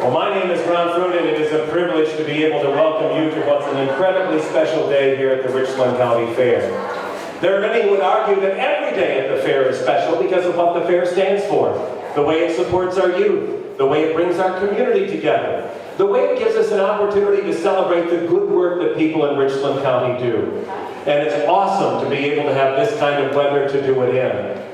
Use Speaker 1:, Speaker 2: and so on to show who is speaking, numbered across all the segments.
Speaker 1: Well, my name is Ron Fruit, and it is a privilege to be able to welcome you to what's an incredibly special day here at the Richland County Fair. There are many who would argue that every day at the fair is special because of what the fair stands for, the way it supports our youth, the way it brings our community together, the way it gives us an opportunity to celebrate the good work that people in Richland County do. And it's awesome to be able to have this kind of weather to do it in.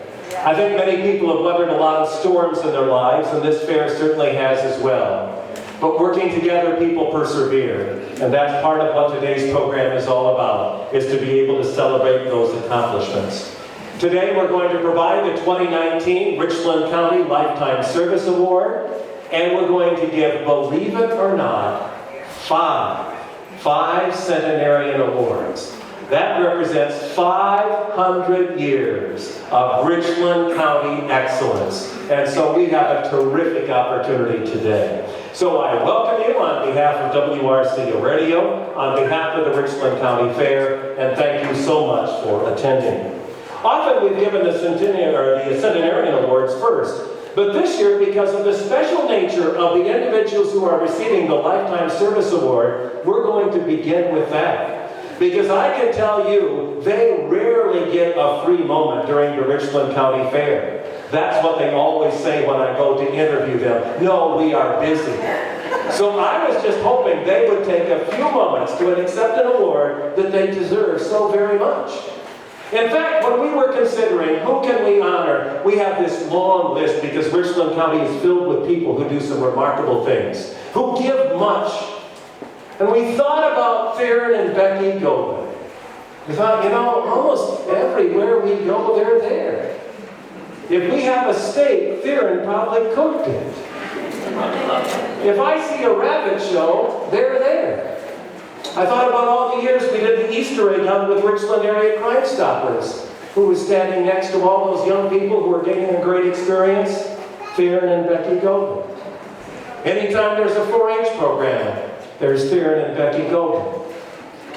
Speaker 1: I think many people have weathered a lot of storms in their lives, and this fair certainly has as well. But working together, people persevere. And that's part of what today's program is all about, is to be able to celebrate those accomplishments. Today we're going to provide the 2019 Richland County Lifetime Service Award, and we're going to give, believe it or not, five centenarian awards. That represents 500 years of Richland County excellence. And so we have a terrific opportunity today. So I welcome you on behalf of WRCO Radio, on behalf of the Richland County Fair, and thank you so much for attending. Often we've given the centenarian awards first, but this year, because of the special nature of the individuals who are receiving the Lifetime Service Award, we're going to begin with that. Because I can tell you, they rarely get a free moment during the Richland County Fair. That's what they always say when I go to interview them. No, we are busy. So I was just hoping they would take a few moments to accept an award that they deserve so very much. In fact, when we were considering who can we honor, we have this long list because Richland County is filled with people who do some remarkable things, who give much. And we thought about Theron and Becky Goldman. We thought, you know, almost everywhere we go, they're there. If we have a steak, Theron probably cooked it. If I see a rabbit show, they're there. I thought about all the years we did the Easter egg hunt with Richland area Crime Stoppers, who was standing next to all those young people who were getting a great experience. Theron and Becky Goldman. Anytime there's a 4-H program, there's Theron and Becky Goldman.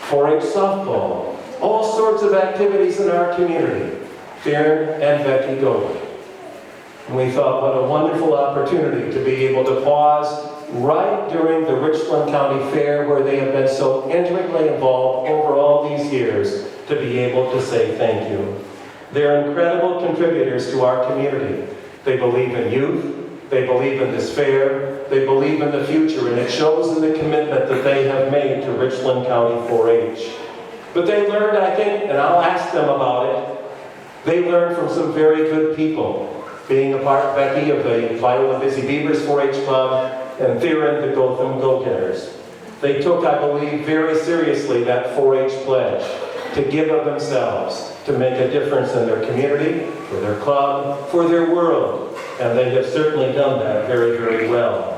Speaker 1: 4-H softball. All sorts of activities in our community. Theron and Becky Goldman. And we thought, what a wonderful opportunity to be able to pause right during the Richland County Fair, where they have been so intimately involved over all these years, to be able to say thank you. They're incredible contributors to our community. They believe in youth. They believe in this fair. They believe in the future, and it shows in the commitment that they have made to Richland County 4-H. But they learned, I think, and I'll ask them about it, they learned from some very good people. Being a part, Becky, of the Viola Busy Beavers 4-H Club, and Theron, the Gotham Go-Getters. They took, I believe, very seriously that 4-H pledge to give of themselves, to make a difference in their community, for their club, for their world. And they have certainly done that very, very well.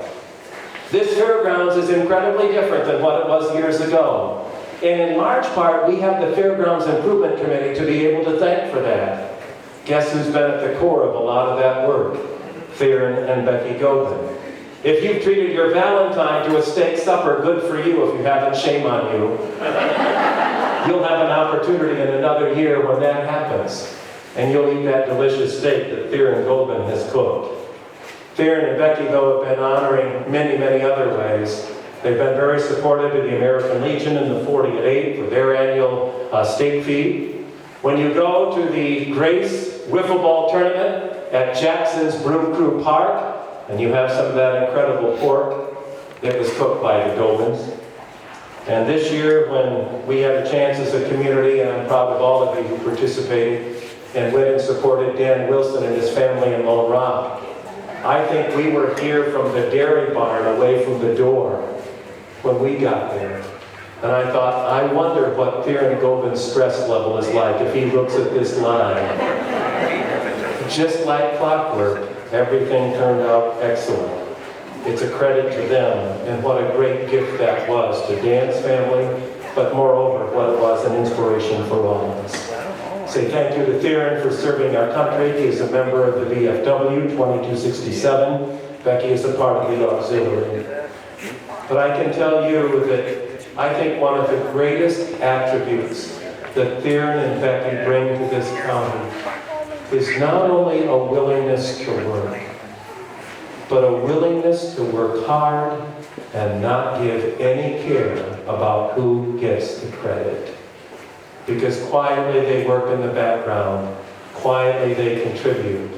Speaker 1: This fairgrounds is incredibly different than what it was years ago. And in large part, we have the Fairgrounds Improvement Committee to be able to thank for that. Guess who's been at the core of a lot of that work? Theron and Becky Goldman. If you've treated your Valentine to a steak supper, good for you. If you haven't, shame on you. You'll have an opportunity in another year when that happens. And you'll eat that delicious steak that Theron Goldman has cooked. Theron and Becky, though, have been honoring many, many other ways. They've been very supportive of the American Legion in the 40 at 8 for their annual steak feed. When you go to the Grace Wiffle Ball Tournament at Jackson's Broom Crew Park, and you have some of that incredible pork that was cooked by the Goldmans. And this year, when we had a chance as a community, and I'm proud of all of you who participated and went and supported Dan Wilson and his family in Lone Rock, I think we were here from the dairy barn away from the door when we got there. And I thought, I wonder what Theron Goldman's stress level is like if he looks at this line. Just like clockwork, everything turned out excellent. It's a credit to them, and what a great gift that was to Dan's family, but moreover, what it was an inspiration for all of us. Say thank you to Theron for serving our country. He is a member of the VFW 2267. Becky is a part of the auxiliary. But I can tell you that I think one of the greatest attributes that Theron and Becky bring to this county is not only a willingness to work, but a willingness to work hard and not give any care about who gets the credit. Because quietly they work in the background, quietly they contribute,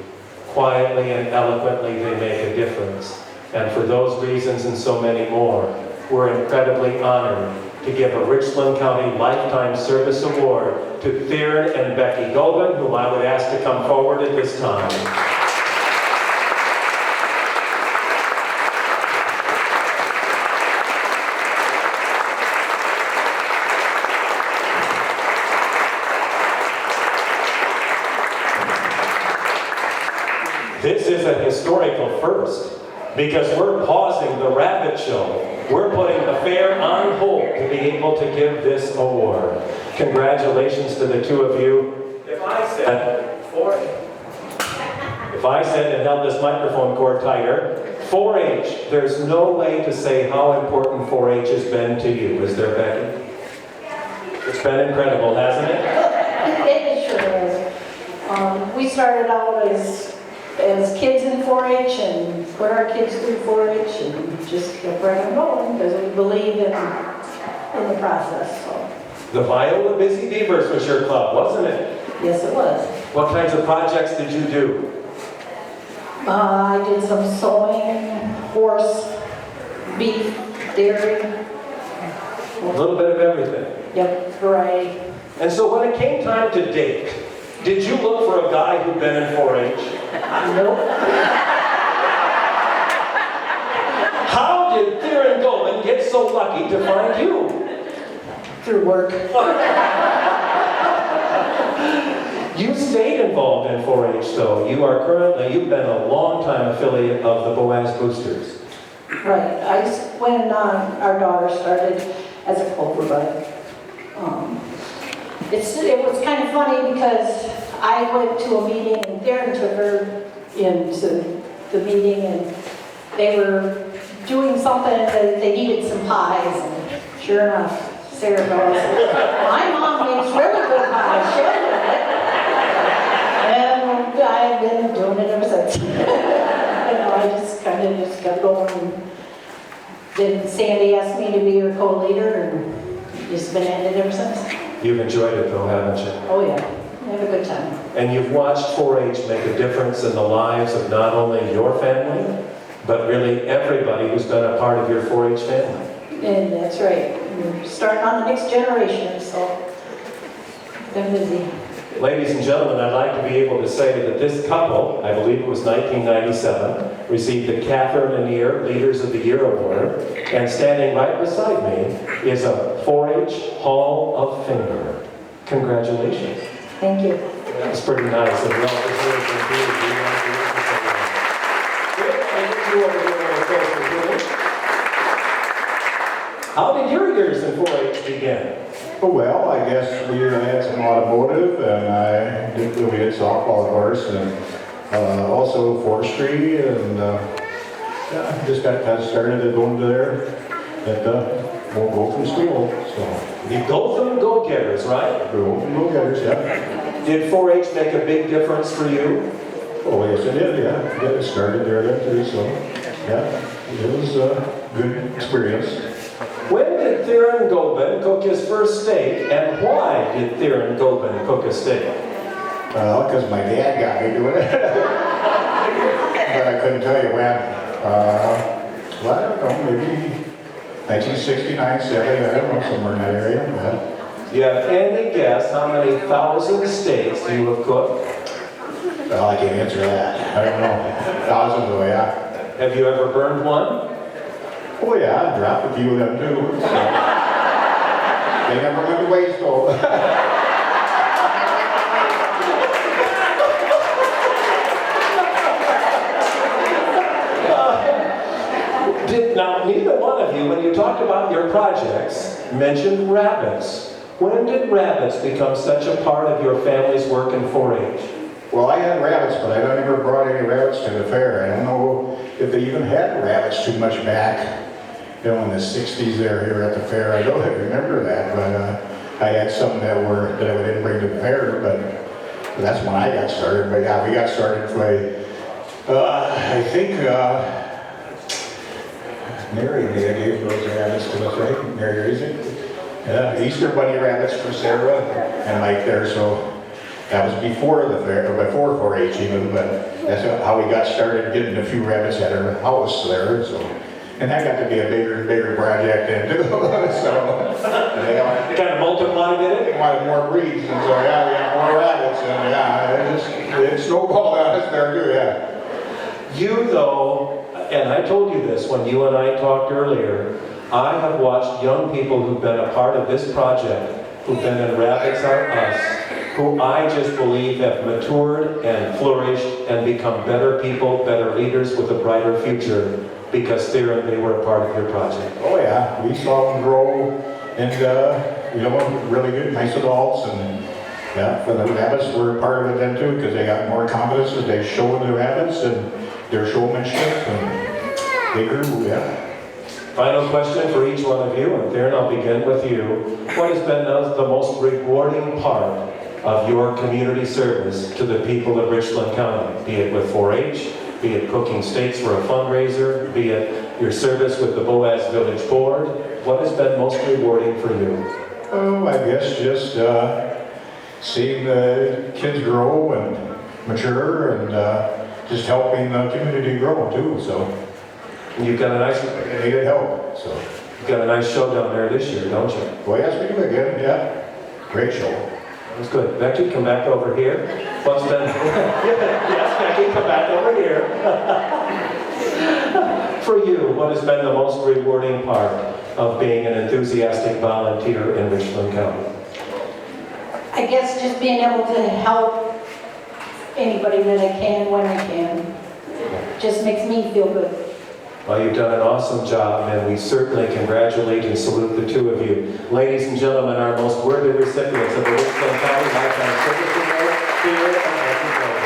Speaker 1: quietly and eloquently they make a difference. And for those reasons and so many more, we're incredibly honored to give a Richland County Lifetime Service Award to Theron and Becky Goldman, whom I would ask to come forward at this time. This is a historical first, because we're pausing the rabbit show. We're putting the fair on hold to be able to give this award. Congratulations to the two of you. If I said and held this microphone cord tighter, 4-H, there's no way to say how important 4-H has been to you. Is there, Becky? It's been incredible, hasn't it?
Speaker 2: It sure is. We started out as kids in 4-H and put our kids through 4-H and just kept right on going because we believed in the process. So.
Speaker 1: The Viola Busy Beavers was your club, wasn't it?
Speaker 2: Yes, it was.
Speaker 1: What kinds of projects did you do?
Speaker 2: I did some sewing, horse, beef, dairy.
Speaker 1: A little bit of everything.
Speaker 2: Yep, variety.
Speaker 1: And so when it came time to date, did you look for a guy who'd been in 4-H?
Speaker 2: Nope.
Speaker 1: How did Theron Goldman get so lucky to find you?
Speaker 2: Through work.
Speaker 1: You stayed involved in 4-H though. You've been a long-time affiliate of the Boaz Boosters.
Speaker 2: Right. When our daughter started as a Clover Bud. It was kind of funny because I went to a meeting and Theron took her into the meeting and they were doing something that they needed some pies and sure enough, Sarah goes, my mom makes really good pies, she'll do it. And I've been doing it ever since. I just kind of just kept going. Then Sandy asked me to be her co-leader and just been at it ever since.
Speaker 1: You've enjoyed it though, haven't you?
Speaker 2: Oh yeah, I have a good time. And
Speaker 1: you've watched 4-H make a difference in the lives of not only your family, but really everybody who's been a part of your 4-H family.
Speaker 2: And that's right. We're starting on the next generation, so been busy.
Speaker 1: Ladies and gentlemen, I'd like to be able to say that this couple, I believe it was 1997, received the Catherine and Ear Leaders of the Year Award, and standing right beside me is a 4-H Hall of Famer. Congratulations.
Speaker 2: Thank you.
Speaker 1: That's pretty nice and well deserved indeed. How did your years in 4-H begin?
Speaker 3: Well, I guess we had some automotive, and we did softball, of course, and also forestry, and yeah, just got started at going there at won't go from school. So
Speaker 1: the Gotham Go-Getters, right?
Speaker 3: Gotham Go-Getters, yeah.
Speaker 1: Did 4-H make a big difference for you?
Speaker 3: Oh yes, it did. Yeah, it started there then too. So yeah, it was a good experience.
Speaker 1: When did Theron Goldman cook his first steak, and why did Theron Goldman cook a steak?
Speaker 3: Because my dad got me doing it. But I couldn't tell you when. Well, I don't know, maybe 1969, 70, I don't know, somewhere in that area. Yeah.
Speaker 1: Do you have any guess how many thousand steaks you have cooked?
Speaker 3: Well, I can't answer that. I don't know. Thousands, oh yeah.
Speaker 1: Have you ever burned one?
Speaker 3: Oh yeah, I dropped a few of them too. So. They never went to waste though.
Speaker 1: Now, neither one of you, when you talked about your projects, mentioned rabbits. When did rabbits become such a part of your family's work in 4-H?
Speaker 3: Well, I had rabbits, but I never brought any rabbits to the fair. I don't know if they even had rabbits too much back. You know, in the 60s there here at the fair. I don't remember that, but I had some that I didn't bring to the fair, but that's when I got started. But yeah, we got started by, I think Mary, they gave those rabbits to us, right? Mary raised it. Yeah, Easter bunny rabbits for Sarah and Mike there, so that was before the fair, or before 4-H even, but that's how we got started getting a few rabbits at our house there, so. And that got to be a bigger and bigger project then too, so.
Speaker 1: Kind of multiplied, did it?
Speaker 3: They wanted more breeds, and so yeah, we got more rabbits, and yeah, it snowballed on us there too, yeah.
Speaker 1: You though, and I told you this when you and I talked earlier, I have watched young people who've been a part of this project, who've been in Rabbits Are Us, who I just believe have matured and flourished and become better people, better leaders with a brighter future because they were a part of your project.
Speaker 3: Oh yeah, we saw them grow and really good, nice adults, and yeah, for the rabbits were part of it then too because they got more confidence as they showed the rabbits and their showmanship and they grew, yeah.
Speaker 1: Final question for each one of you, and Theron, I'll begin with you. What has been the most rewarding part of your community service to the people of Richland County? Be it with 4-H, be it cooking steaks for a fundraiser, be it your service with the Boaz Village Board. What has been most rewarding for you?
Speaker 3: Oh, I guess just seeing the kids grow and mature and just helping the community grow too, so.
Speaker 1: You've got a nice,
Speaker 3: They needed help, so.
Speaker 1: you've got a nice show down there this year, don't you?
Speaker 3: Well, yes, we do again, yeah. Great show.
Speaker 1: That's good. Becky, come back over here. What's been... Yes, Becky, come back over here. For you, what has been the most rewarding part of being an enthusiastic volunteer in Richland County?
Speaker 2: I guess just being able to help anybody that I can when I can. Just makes me feel good.
Speaker 1: Well, you've done an awesome job, and we certainly congratulate and salute the two of you. Ladies and gentlemen, our most worthy recipients of the Richland County Lifetime Service Award here at Becky Building.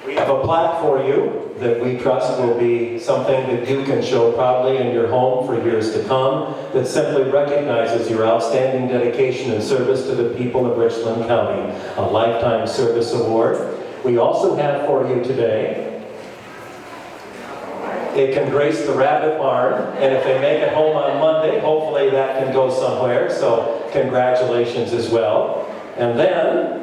Speaker 1: We have a plaque for you that we trust will be something that you can show proudly in your home for years to come, that simply recognizes your outstanding dedication and service to the people of Richland County, a Lifetime Service Award. We also have for you today, it can grace the rabbit barn, and if they make it home on Monday, hopefully that can go somewhere, so congratulations as well. And then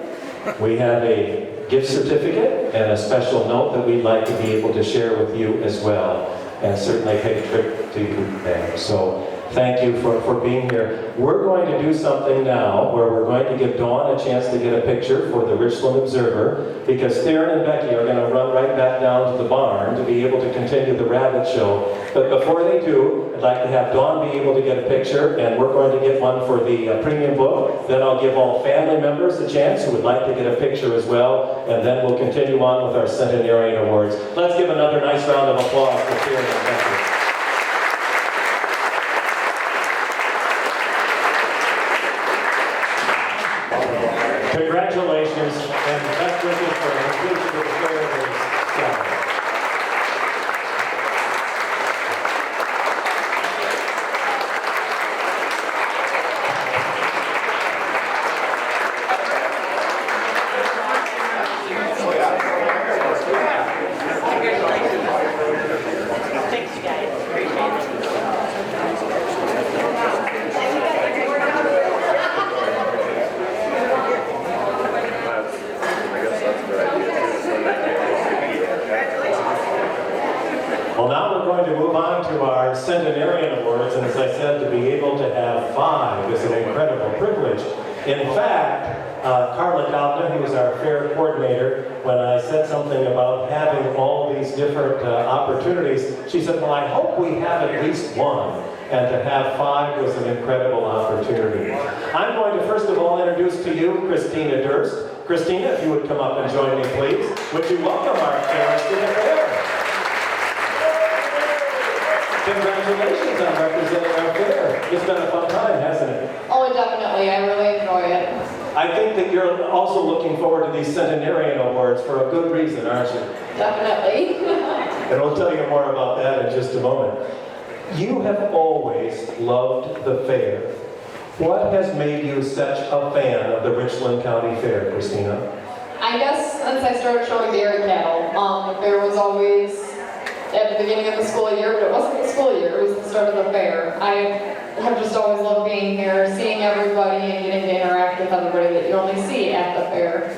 Speaker 1: we have a gift certificate and a special note that we'd like to be able to share with you as well, and certainly take a trip to you there. So thank you for being here. We're going to do something now where we're going to give Dawn a chance to get a picture for the Richland Observer, because Theron and Becky are going to run right back down to the barn to be able to continue the rabbit show. But before they do, I'd like to have Dawn be able to get a picture, and we're going to get one for the premium book. Then I'll give all family members a chance who would like to get a picture as well, and then we'll continue on with our Centenarian Awards. Let's give another nice round of applause for Theron and Becky. Congratulations, and best wishes for the completion of the fair this Saturday.
Speaker 2: Thanks, you guys. Appreciate it.
Speaker 1: Well, now we're going to move on to our Centenarian Awards, and as I said, to be able to have 5 is an incredible privilege. In fact, Carla Doudna, who is our fair coordinator, when I said something about having all these different opportunities, she said, well, I hope we have at least one. And to have 5 was an incredible opportunity. I'm going to first of all introduce to you Christina Durst. Christina, if you would come up and join me, please. Would you welcome our parents to the fair? Congratulations on representing our fair. It's been a fun time, hasn't it?
Speaker 4: Oh, definitely. I really enjoy it.
Speaker 1: I think that you're also looking forward to these Centenarian Awards for a good reason, aren't you?
Speaker 4: Definitely.
Speaker 1: And we'll tell you more about that in just a moment. You have always loved the fair, What has made you such a fan of the Richland County Fair, Christina?
Speaker 4: I guess since I started showing dairy cattle, the fair was always at the beginning of the school year, but it wasn't the school year, it was the start of the fair. I have just always loved being here, seeing everybody and getting to interact with everybody that you only see at the fair.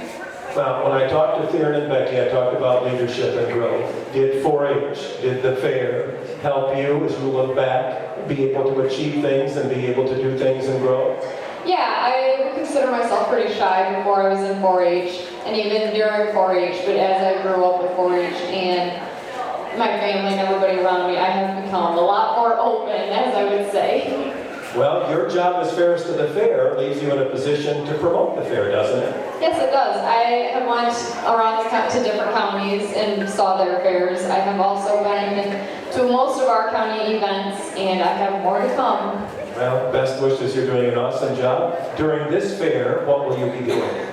Speaker 1: Well, when I talked to Theron and Becky, I talked about leadership and growth. Did 4-H, did the fair help you as you look back, be able to achieve things and be able to do things and grow?
Speaker 4: Yeah, I would consider myself pretty shy before I was in 4-H, and even during 4-H, but as I grew up with 4-H and my family and everybody around me, I have become a lot more open, as I would say.
Speaker 1: Well, your job as fairest of the fair leaves you in a position to promote the fair, doesn't it?
Speaker 4: Yes, it does. I have went around to different counties and saw their fairs. I have also been to most of our county events, and I have more to come.
Speaker 1: Well, best wishes. You're doing an awesome job. During this fair, what will you be doing?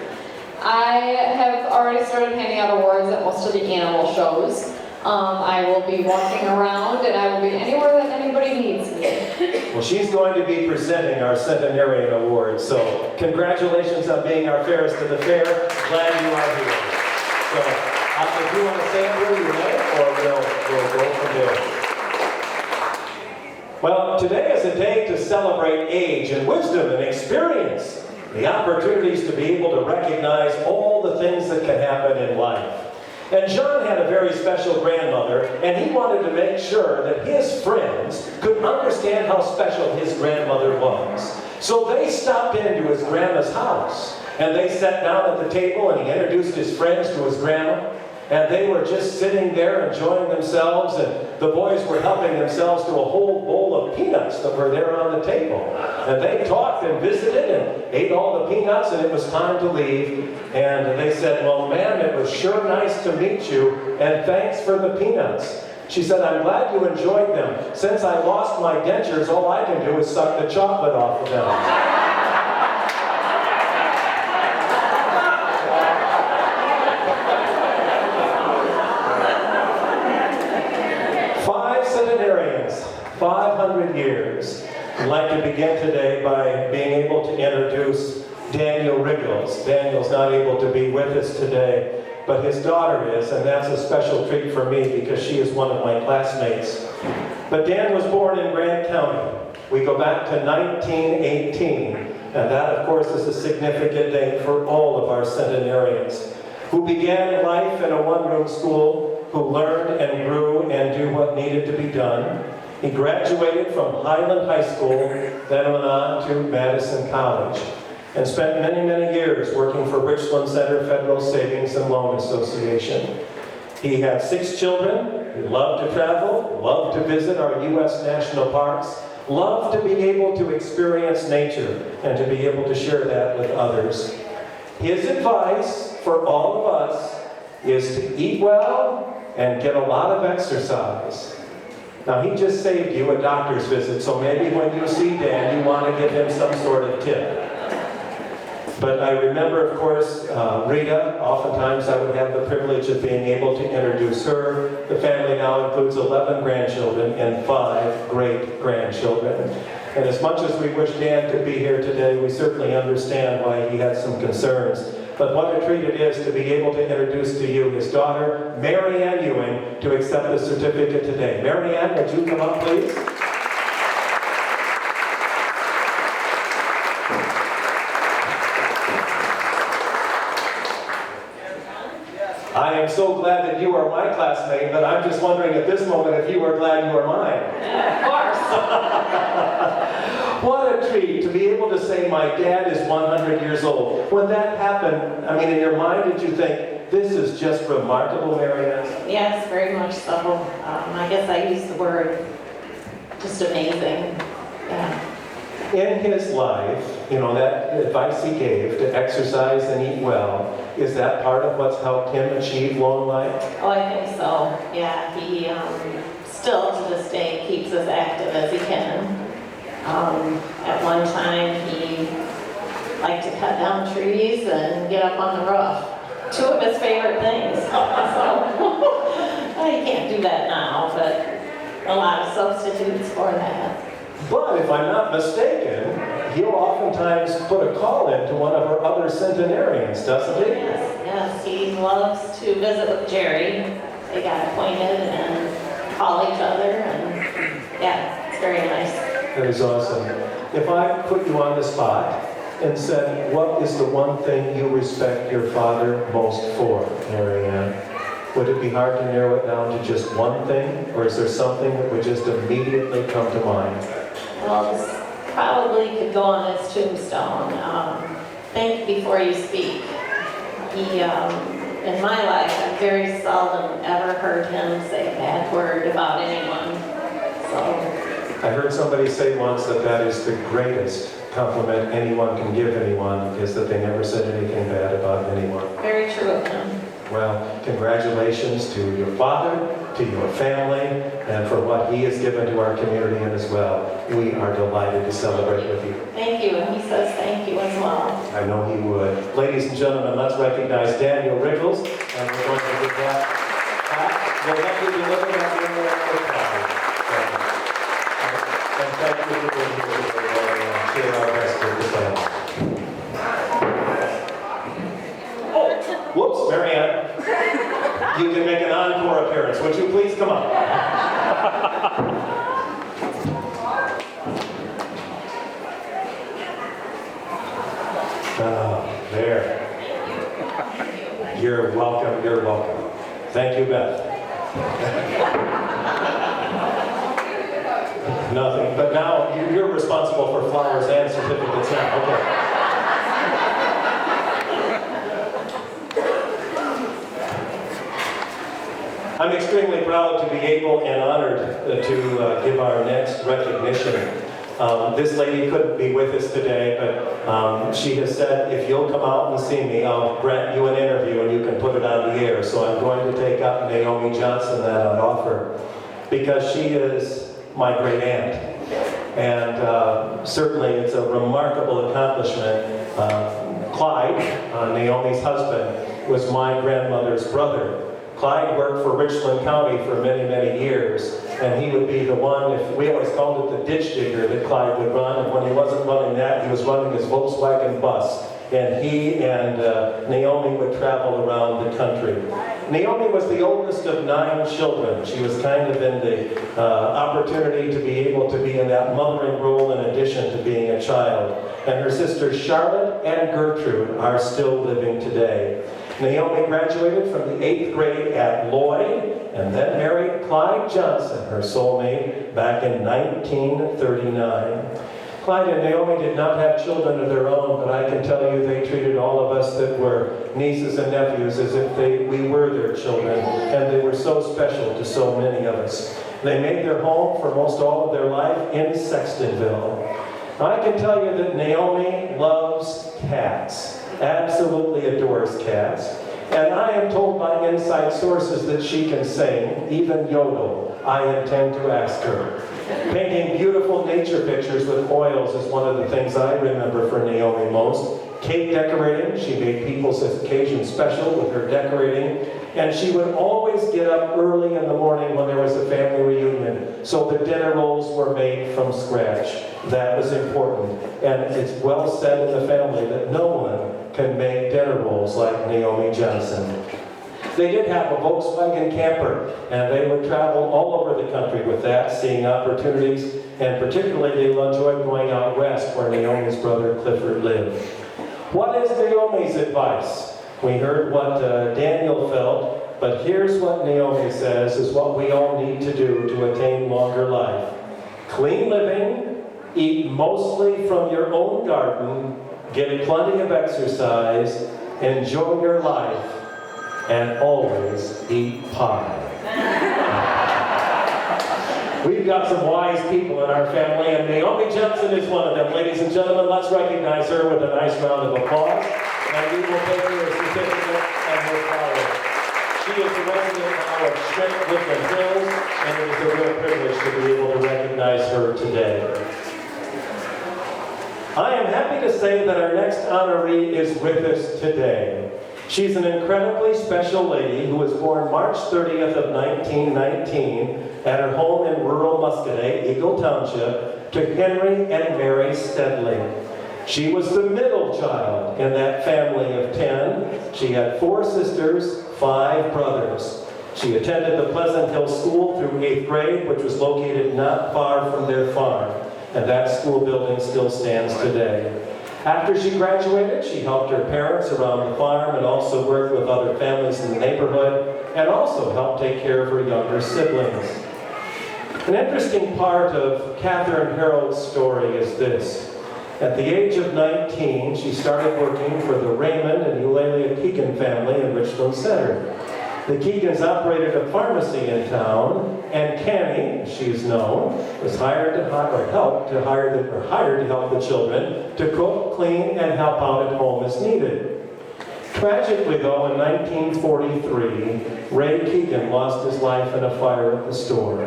Speaker 4: I have already started handing out awards at most of the animal shows. I will be walking around, and I will be anywhere that anybody needs me.
Speaker 1: Well, she's going to be presenting our Centenarian Award, so congratulations on being our fairest of the fair. Glad you are here. So, if you want to say it here, you may, or we'll go from there. Well, today is a day to celebrate age and wisdom and experience, the opportunities to be able to recognize all the things that can happen in life. And John had a very special grandmother, and he wanted to make sure that his friends could understand how special his grandmother was. So they stopped into his grandma's house, and they sat down at the table, and he introduced his friends to his grandma, and they were just sitting there enjoying themselves, and the boys were helping themselves to a whole bowl of peanuts that were there on the table. And they talked and visited and ate all the peanuts, and it was time to leave. And they said, well, ma'am, it was sure nice to meet you, and thanks for the peanuts. She said, I'm glad you enjoyed them. Since I lost my dentures, all I can do is suck the chocolate off of them. 500 years. I'd like to begin today by being able to introduce Daniel Riggles. Daniel's not able to be with us today, but his daughter is, and that's a special treat for me because she is one of my classmates. But Dan was born in Grant County. We go back to 1918, and that, of course, is a significant day for all of our centenarians who began life in a one-room school, who learned and grew and do what needed to be done. He graduated from Highland High School, then went on to Madison College, and spent many, many years working for Richland Center Federal Savings and Loan Association. He had 6 children. He loved to travel, loved to visit our U.S. national parks, loved to be able to experience nature and to be able to share that with others. His advice for all of us is to eat well and get a lot of exercise. Now, he just saved you a doctor's visit, so maybe when you see Dan, you want to give him some sort of tip. But I remember, of course, Rita. Oftentimes I would have the privilege of being able to introduce her. The family now includes 11 grandchildren and 5 great-grandchildren. And as much as we wish Dan could be here today, we certainly understand why he had some concerns. But what a treat it is to be able to introduce to you his daughter, Mary Ann Ewing, to accept the certificate today. Mary Ann, would you come up, please? I am so glad that you are my classmate, but I'm just wondering at this moment if you are glad you are mine.
Speaker 4: Of course.
Speaker 1: What a treat to be able to say my dad is 100 years old. When that happened, I mean, in your mind, did you think, this is just remarkable, Mary Ann?
Speaker 2: Yes, very much so. I guess I use the word just amazing. Yeah.
Speaker 1: In his life, you know, that advice he gave to exercise and eat well, is that part of what's helped him achieve long life?
Speaker 2: Oh, I think so. Yeah, he still to this day keeps as active as he can. At one time, he liked to cut down trees and get up on the roof. 2 of his favorite things. So, well, you can't do that now, but a lot of substitutes for that.
Speaker 1: But if I'm not mistaken, he'll oftentimes put a call in to one of our other centenarians, doesn't he?
Speaker 5: Yes, he loves to visit with Jerry. They got acquainted and call each other, and yeah, it's very nice.
Speaker 1: That is awesome. If I put you on the spot and said, what is the one thing you respect your father most for, Mary Ann? Would it be hard to narrow it down to just one thing, or is there something that would just immediately come to mind?
Speaker 5: Well, this probably could go on his tombstone. Think before you speak. He, in my life, I've very seldom ever heard him say a bad word about anyone. So,
Speaker 1: I heard somebody say once that that is the greatest compliment anyone can give anyone, is that they never said anything bad about anyone.
Speaker 5: very true of him.
Speaker 1: Well, congratulations to your father, to your family, and for what he has given to our community as well. We are delighted to celebrate with you.
Speaker 5: Thank you, and he says thank you as well.
Speaker 1: I know he would. Ladies and gentlemen, let's recognize Daniel Rickles, and we're going to give that back. We'll let you deliver that in there at the time. And thank you for being here today, and share our best with the family. Whoops, Mary Ann. You can make an encore appearance. Would you please come up? There. You're welcome, you're welcome. Thank you, Beth. Nothing, but now you're responsible for flowers and certificates now. Okay. I'm extremely proud to be able and honored to give our next recognition. This lady couldn't be with us today, but she has said, if you'll come out and see me, I'll grant you an interview and you can put it on the air. So I'm going to take up Naomi Johnson that on offer, because she is my great aunt. And certainly it's a remarkable accomplishment. Clyde, Naomi's husband, was my grandmother's brother. Clyde worked for Richland County for many, many years, and he would be the one, if we always called it the ditch digger that Clyde would run, and when he wasn't running that, he was running his Volkswagen bus, and he and Naomi would travel around the country. Naomi was the oldest of 9 children. She was kind of in the opportunity to be able to be in that mothering role in addition to being a child. And her sisters Charlotte and Gertrude are still living today. Naomi graduated from the 8th grade at Lloyd and then married Clyde Johnson, her soulmate, back in 1939. Clyde and Naomi did not have children of their own, but I can tell you they treated all of us that were nieces and nephews as if we were their children, and they were so special to so many of us. They made their home for most all of their life in Sextonville. I can tell you that Naomi loves cats, absolutely adores cats, and I am told by inside sources that she can sing, even yodel. I intend to ask her. Painting beautiful nature pictures with oils is one of the things I remember for Naomi most. Cake decorating, she made people's occasions special with her decorating, and she would always get up early in the morning when there was a family reunion, so the dinner rolls were made from scratch. That was important, and it's well said in the family that no one can make dinner rolls like Naomi Johnson. They did have a Volkswagen camper, and they would travel all over the country with that, seeing opportunities, and particularly they enjoyed going out west where Naomi's brother Clifford lived. What is Naomi's advice? We heard what Daniel felt, but here's what Naomi says is what we all need to do to attain longer life. Clean living, eat mostly from your own garden, get plenty of exercise, enjoy your life, and always eat pie. We've got some wise people in our family, and Naomi Johnson is one of them. Ladies and gentlemen, let's recognize her with a nice round of applause, and we will take her certificate and her flowers. She is the resident now of Richland Hills, and it is a real privilege to be able to recognize her today. I am happy to say that our next honoree is with us today. She's an incredibly special lady who was born March 30th of 1919 at her home in rural Muscadet, Eagle Township, to Henry and Mary Steadley. She was the middle child in that family of 10. She had 4 sisters, 5 brothers. She attended the Pleasant Hill School through 8th grade, which was located not far from their farm, and that school building still stands today. After she graduated, she helped her parents around the farm and also worked with other families in the neighborhood, and also helped take care of her younger siblings. An interesting part of Catherine Harold's story is this. At the age of 19, she started working for the Raymond and Eulalia Keegan family in Richland Center. The Keegans operated a pharmacy in town, and Canny, as she is known, was hired to help the children to cook, clean, and help out at home as needed. Tragically, though, in 1943, Ray Keegan lost his life in a fire at the store.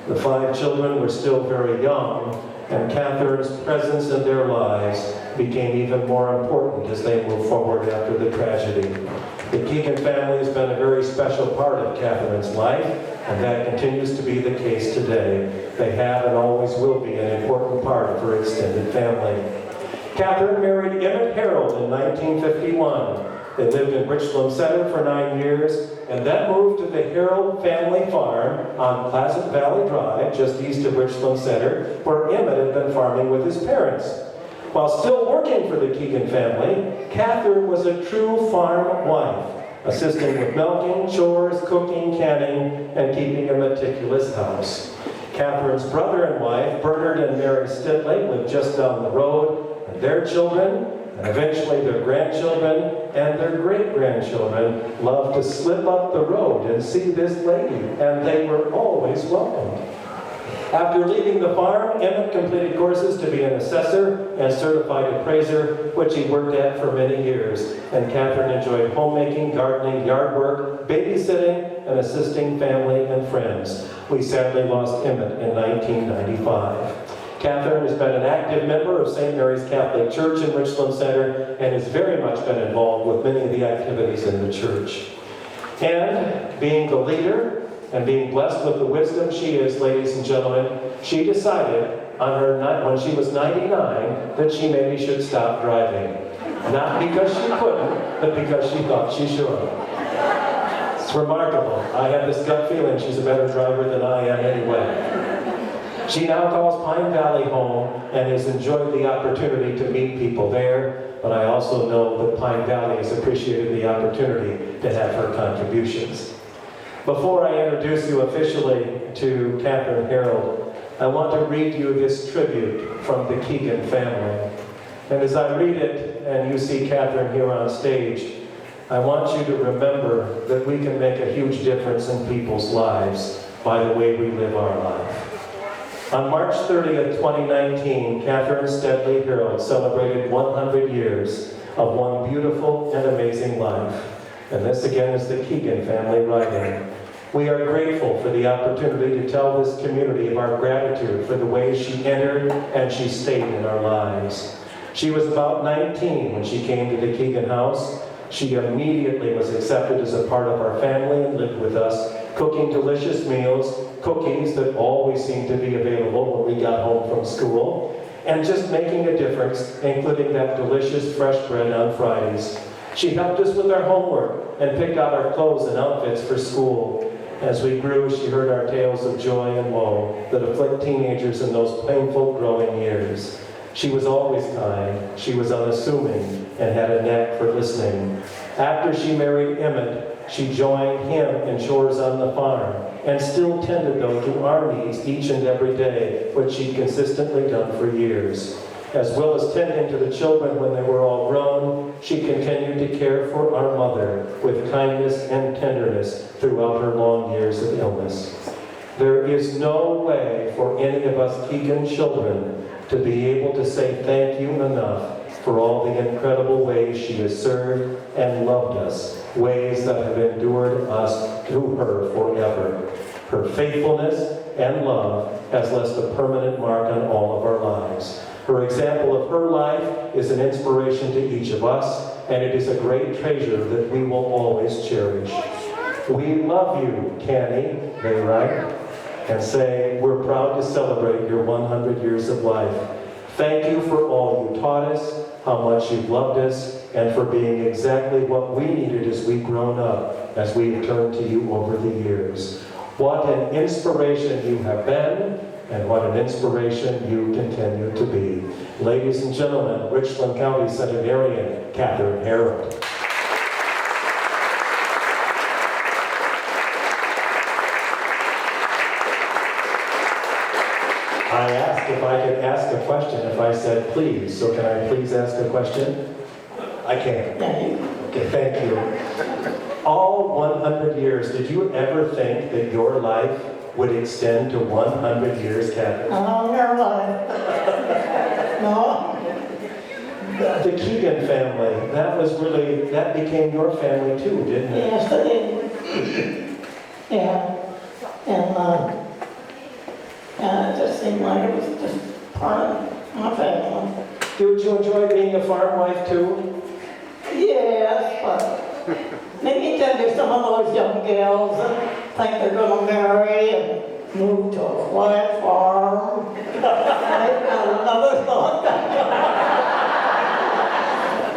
Speaker 1: The 5 children were still very young, and Catherine's presence in their lives became even more important as they moved forward after the tragedy. The Keegan family has been a very special part of Catherine's life, and that continues to be the case today. They have and always will be an important part of her extended family. Catherine married Emmett Harold in 1951. They lived in Richland Center for 9 years, and then moved to the Harold family farm on Pleasant Valley Drive, just east of Richland Center, where Emmett had been farming with his parents. While still working for the Keegan family, Catherine was a true farm wife, assisting with milking, chores, cooking, canning, and keeping a meticulous house. Catherine's brother and wife, Bernard and Mary Steadley, lived just down the road, and their children, and eventually their grandchildren, and their great-grandchildren loved to slip up the road and see this lady, and they were always welcomed. After leaving the farm, Emmett completed courses to be an assessor and certified appraiser, which he worked at for many years. And Catherine enjoyed homemaking, gardening, yard work, babysitting, and assisting family and friends. We sadly lost Emmett in 1995. Catherine has been an active member of St. Mary's Catholic Church in Richland Center and has very much been involved with many of the activities in the church. And being the leader and being blessed with the wisdom she is, ladies and gentlemen, she decided when she was 99 that she maybe should stop driving. Not because she couldn't, but because she thought she should. It's remarkable. I have this gut feeling she's a better driver than I am anyway. She now calls Pine Valley home and has enjoyed the opportunity to meet people there, but I also know that Pine Valley has appreciated the opportunity to have her contributions. Before I introduce you officially to Catherine Harold, I want to read you this tribute from the Keegan family. And as I read it, and you see Catherine here on stage, I want you to remember that we can make a huge difference in people's lives by the way we live our life. On March 30th, 2019, Catherine Steadley Harold celebrated 100 years of one beautiful and amazing life. And this again is the Keegan family writing. We are grateful for the opportunity to tell this community of our gratitude for the way she entered and she stayed in our lives. She was about 19 when she came to the Keegan house. She immediately was accepted as a part of our family and lived with us, cooking delicious meals, cookies that always seemed to be available when we got home from school, and just making a difference, including that delicious fresh bread on Fridays. She helped us with our homework and picked out our clothes and outfits for school. As we grew, she heard our tales of joy and woe that afflict teenagers in those painful growing years. She was always kind, she was unassuming, and had a knack for listening. After she married Emmett, she joined him in chores on the farm, and still tended to our needs each and every day, which she'd consistently done for years. As well as tending to the children when they were all grown, she continued to care for our mother with kindness and tenderness throughout her long years of illness. There is no way for any of us Keegan children to be able to say thank you enough for all the incredible ways she has served and loved us, ways that have endured us to her forever. Her faithfulness and love has left a permanent mark on all of our lives. Her example of her life is an inspiration to each of us, and it is a great treasure that we will always cherish. We love you, Canny, they write, and say, we're proud to celebrate your 100 years of life. Thank you for all you taught us, how much you've loved us, and for being exactly what we needed as we've grown up, as we've turned to you over the years. What an inspiration you have been, and what an inspiration you continue to be. Ladies and gentlemen, Richland County Centenarian, Catherine Harold. I asked if I could ask a question if I said please, so can I please ask a question? I can. Okay, thank you. All 100 years, did you ever think that your life would extend to 100 years, Catherine?
Speaker 6: Oh, never mind. No.
Speaker 1: The Keegan family, that became your family too, didn't it?
Speaker 6: Yes, it did. Yeah. And it just seemed like it was just part of my family.
Speaker 1: Did you enjoy being a farm wife too?
Speaker 6: Yes, but maybe there's some of those young gals that think they're going to marry and move to a quiet farm. I've got another thought.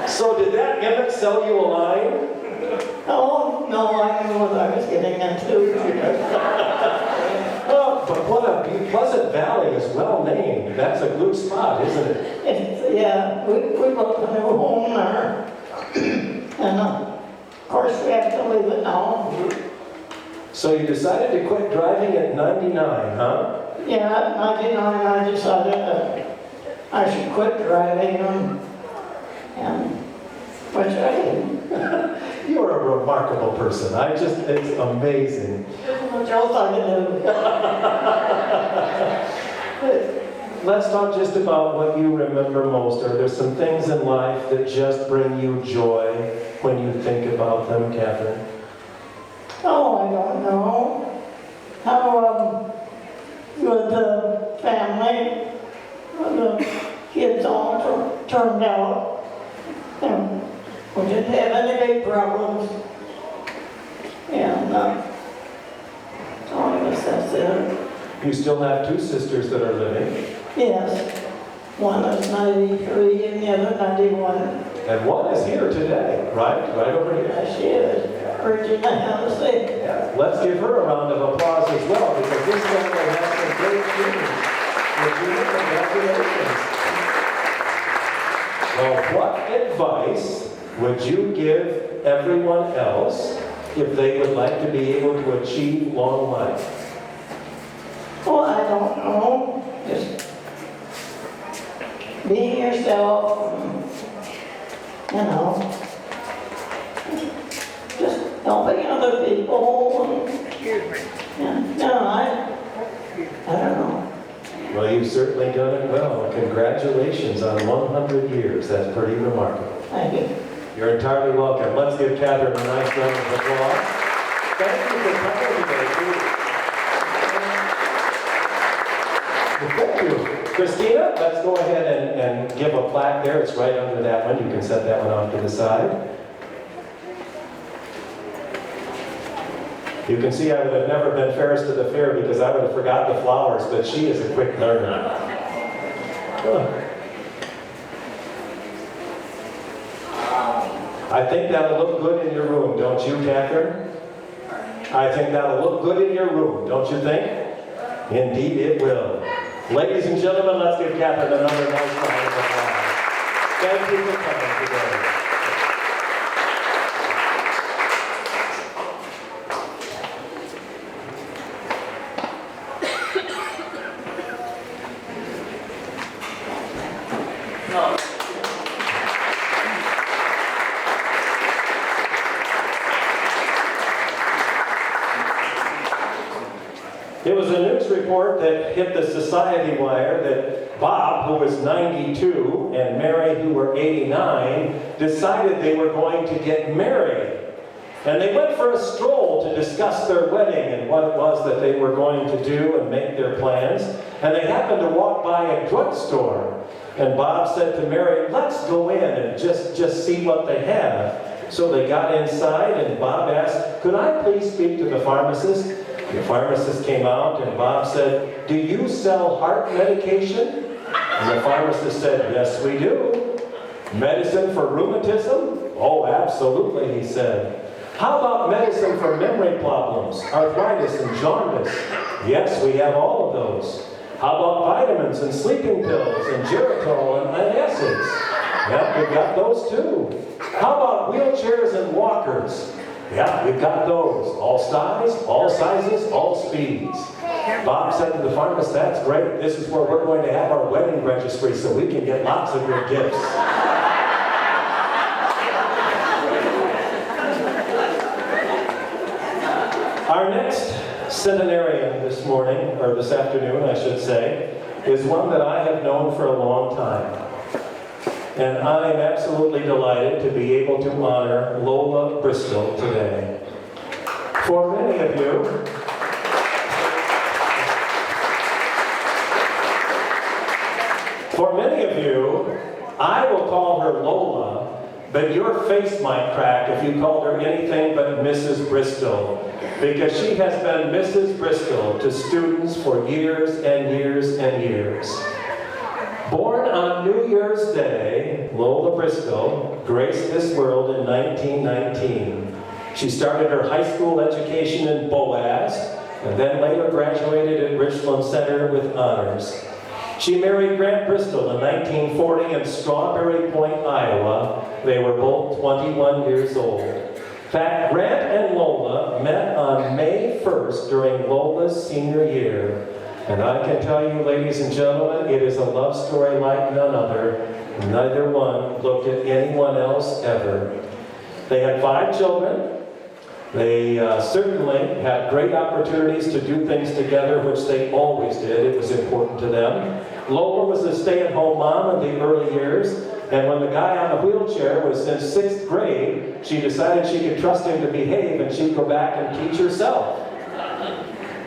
Speaker 1: So did that emmett sell you a line?
Speaker 6: Oh, no, I knew what I was getting into.
Speaker 1: Oh, but what a Pleasant Valley is well named. That's a good spot, isn't it?
Speaker 6: Yeah, we built a new home there. And of course we have to leave it now.
Speaker 1: So you decided to quit driving at 99, huh?
Speaker 6: Yeah, at 99 I decided that I should quit driving and which I did.
Speaker 1: You are a remarkable person. It's amazing.
Speaker 6: What else I can do?
Speaker 1: Let's talk just about what you remember most. Are there some things in life that just bring you joy when you think about them, Catherine?
Speaker 6: Oh, I don't know. How good the family, the kids all turned out. And we didn't have any big problems. And so I guess that's it.
Speaker 1: You still have two sisters that are living,
Speaker 6: Yes. One is 93 and the other 91.
Speaker 1: and one is here today, right? Right over here.
Speaker 6: Yes, she is. Virginia, Tennessee.
Speaker 1: Yeah. Let's give her a round of applause as well, because this family has some great dreams. Virginia, congratulations. Well, what advice would you give everyone else if they would like to be able to achieve long life?
Speaker 6: Well, I don't know. Just being yourself, just helping other people. And no, I don't know.
Speaker 1: Well, you've certainly done it well. Congratulations on 100 years. That's pretty remarkable.
Speaker 6: Thank you.
Speaker 1: You're entirely welcome. Let's give Catherine a nice round of applause. Thank you for coming today, too. Thank you. Christina, let's go ahead and give a plaque there. It's right under that one. You can set that one off to the side. You can see I would have never been fairest to the fair because I would have forgot the flowers, but she is a quick learner. I think that'll look good in your room, don't you, Catherine? I think that'll look good in your room, don't you think? Indeed it will. Ladies and gentlemen, let's give Catherine another nice round of applause. Thank you for coming today. It was a news report that hit the society wire that Bob, who was 92, and Mary, who were 89, decided they were going to get married And they went for a stroll to discuss their wedding and what it was that they were going to do and make their plans. And they happened to walk by a drugstore. And Bob said to Mary, let's go in and just see what they have. So they got inside and Bob asked, could I please speak to the pharmacist? The pharmacist came out and Bob said, do you sell heart medication? And the pharmacist said, yes, we do. Medicine for rheumatism? Oh, absolutely, he said. How about medicine for memory problems, arthritis and jaundice? Yes, we have all of those. How about vitamins and sleeping pills and Geritol and antacids? Yep, we've got those too. How about wheelchairs and walkers? Yeah, we've got those. All styles, all sizes, all speeds. Bob said to the pharmacist, that's great. This is where we're going to have our wedding registry so we can get lots of good gifts. Our next centenarian this morning, or this afternoon I should say, is one that I have known for a long time. And I am absolutely delighted to be able to honor Lola Bristol today. For many of you, I will call her Lola, but your face might crack if you called her anything but Mrs. Bristol, because she has been Mrs. Bristol to students for years and years and years. Born on New Year's Day, Lola Bristol graced this world in 1919. She started her high school education in Boaz, and then later graduated at Richland Center with honors. She married Grant Bristol in 1940 in Strawberry Point, Iowa. They were both 21 years old. In fact, Grant and Lola met on May 1st during Lola's senior year. And I can tell you, ladies and gentlemen, it is a love story like none other. Neither one looked at anyone else ever. They had 5 children. They certainly had great opportunities to do things together, which they always did. It was important to them. Lola was a stay-at-home mom in the early years, and when the guy on the wheelchair was in 6th grade, she decided she could trust him to behave and she'd go back and teach herself.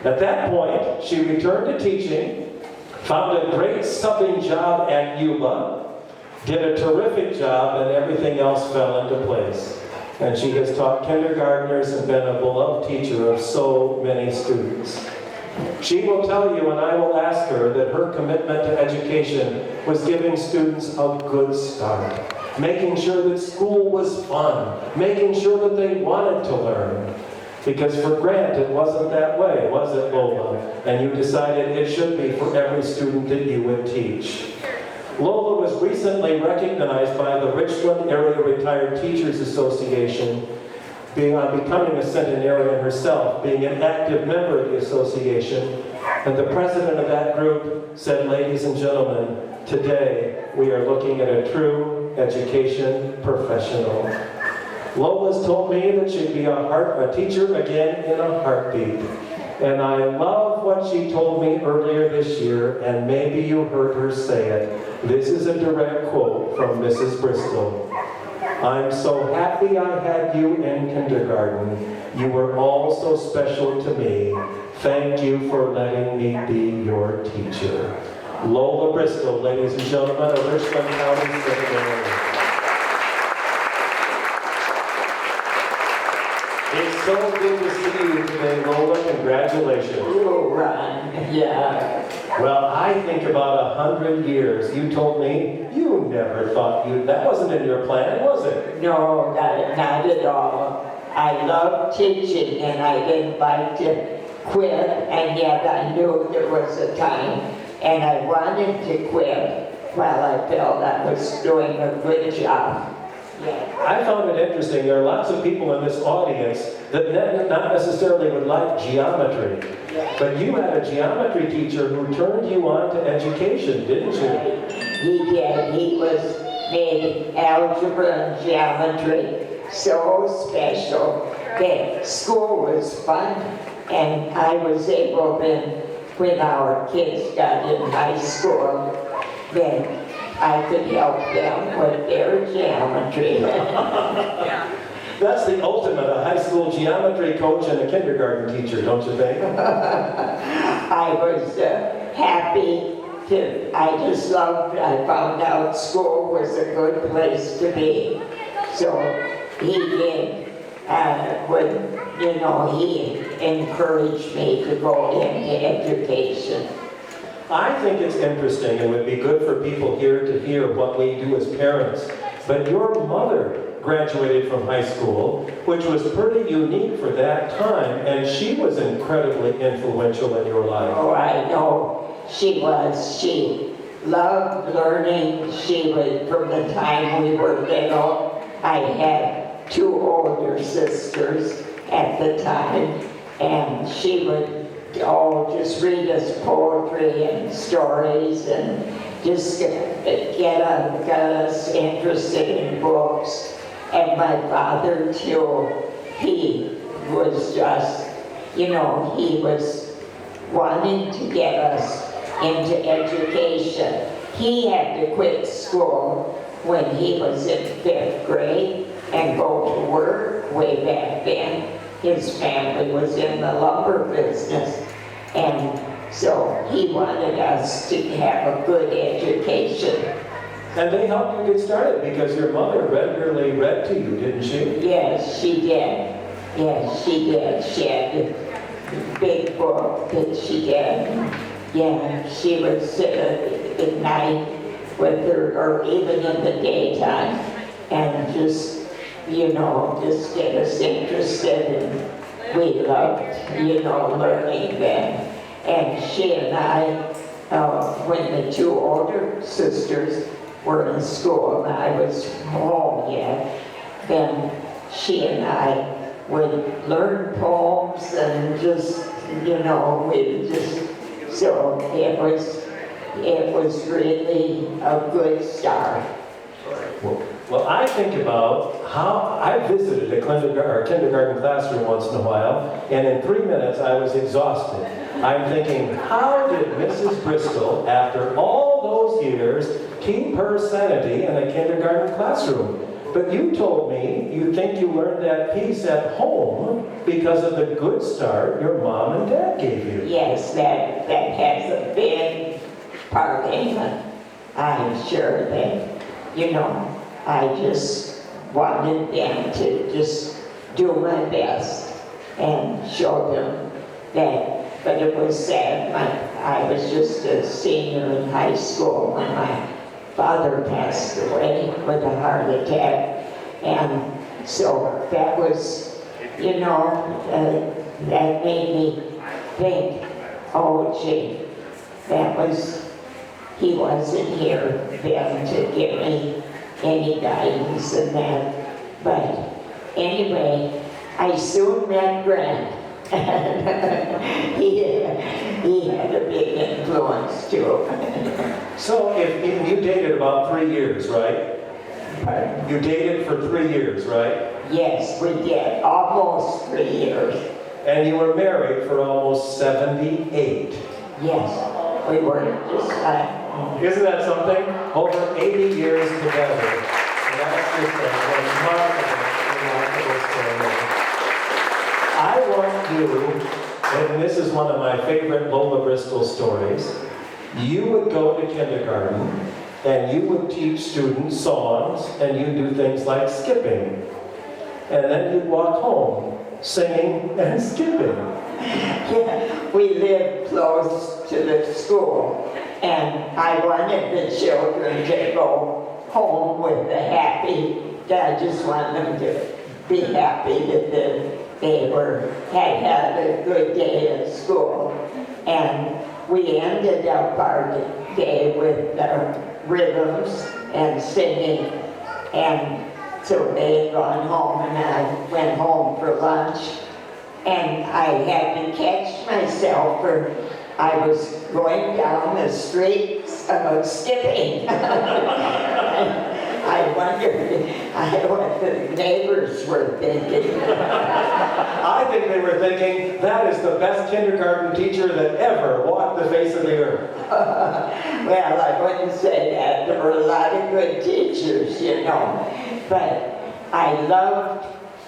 Speaker 1: At that point, she returned to teaching, found a great subbing job at Yuba, did a terrific job, and everything else fell into place. And she has taught kindergartners and been a beloved teacher of so many students. She will tell you, and I will ask her, that her commitment to education was giving students a good start, making sure that school was fun, making sure that they wanted to learn. Because for Grant, it wasn't that way, was it, Lola? And you decided it should be for every student that you would teach. Lola was recently recognized by the Richland Area Retired Teachers Association, becoming a centenarian herself, being an active member of the association. And the president of that group said, ladies and gentlemen, today we are looking at a true education professional. Lola's told me that she'd be a teacher again in a heartbeat. And I love what she told me earlier this year, and maybe you heard her say it. This is a direct quote from Mrs. Bristol. I'm so happy I had you in kindergarten. You were all so special to me. Thank you for letting me be your teacher. Lola Bristol, ladies and gentlemen, of Richland County Seminary. It's so good to see you today, Lola. Congratulations.
Speaker 6: Oh, Ron, yeah.
Speaker 1: Well, I think about 100 years. You told me you never thought that wasn't in your plan, was it?
Speaker 6: No, not at all. I love teaching and I didn't like to quit, and yet I knew there was a time, and I wanted to quit while I felt I was doing a good job. Yeah.
Speaker 1: I found it interesting. There are lots of people in this audience that not necessarily would like geometry. But you had a geometry teacher who turned you on to education, didn't you?
Speaker 6: He did. He made algebra and geometry so special that school was fun, and I was able then, when our kids got in high school, then I could help them with their geometry.
Speaker 1: That's the ultimate, a high school geometry coach and a kindergarten teacher, don't you think?
Speaker 7: I was happy I just loved, I found out school was a good place to be. So he did, he encouraged me to go into education.
Speaker 1: I think it's interesting and would be good for people here to hear what we do as parents. But your mother graduated from high school, which was pretty unique for that time, and she was incredibly influential in your life.
Speaker 7: Oh, I know. She was. She loved learning. She was, from the time we were little, I had 2 older sisters at the time, and she would just read us poetry and stories and just get us interested in books. And my father too, he was just, he was wanting to get us into education. He had to quit school when he was in 5th grade and go to work way back then. His family was in the lumber business, and so he wanted us to have a good education.
Speaker 1: And they helped you get started because your mother regularly read to you, didn't she?
Speaker 7: Yes, she did. Yes, she did. She had a big book that she did. Yeah, she would sit at night with her, or even in the daytime, and just get us interested, and we loved, learning then. And she and I, when the 2 older sisters were in school and I was home yet, then she and I would learn poems and so it was really a good start.
Speaker 1: Well, I think about how I visited a kindergarten classroom once in a while, and in 3 minutes I was exhausted. I'm thinking, how did Mrs. Bristol, after all those years, keep her sanity in a kindergarten classroom? But you told me you think you learned that piece at home because of the good start your mom and dad gave you.
Speaker 7: Yes, that has a big part in it. I'm sure that, I just wanted them to just do my best and show them that. But it was sad. I was just a senior in high school when my father passed away with a heart attack. And so that was, that made me think, oh gee, he wasn't here then to give me any guidance in that. But anyway, I soon met Grant. he had a big influence too.
Speaker 1: So if you dated about 3 years, right?
Speaker 7: Pardon?
Speaker 1: You dated for 3 years, right?
Speaker 7: Yes, we did, almost 3 years.
Speaker 1: And you were married for almost 78.
Speaker 7: Yes, we were just
Speaker 1: Isn't that something? Over 80 years together. That's just a remarkable story. I want you, and this is one of my favorite Lola Bristol stories, you would go to kindergarten and you would teach students songs and you'd do things like skipping. And then you'd walk home singing and skipping.
Speaker 7: Yeah, we lived close to the school, and I wanted the children to go home with the happy. I just wanted them to be happy that they had a good day at school. And we ended up our day with rhythms and singing, and so they had gone home, and I went home for lunch. And I had to catch myself, or I was going down the street skipping. I wondered what the neighbors were thinking.
Speaker 1: I think they were thinking, that is the best kindergarten teacher that ever walked the face of the earth.
Speaker 7: Well, I wouldn't say that. There were a lot of good teachers, But I loved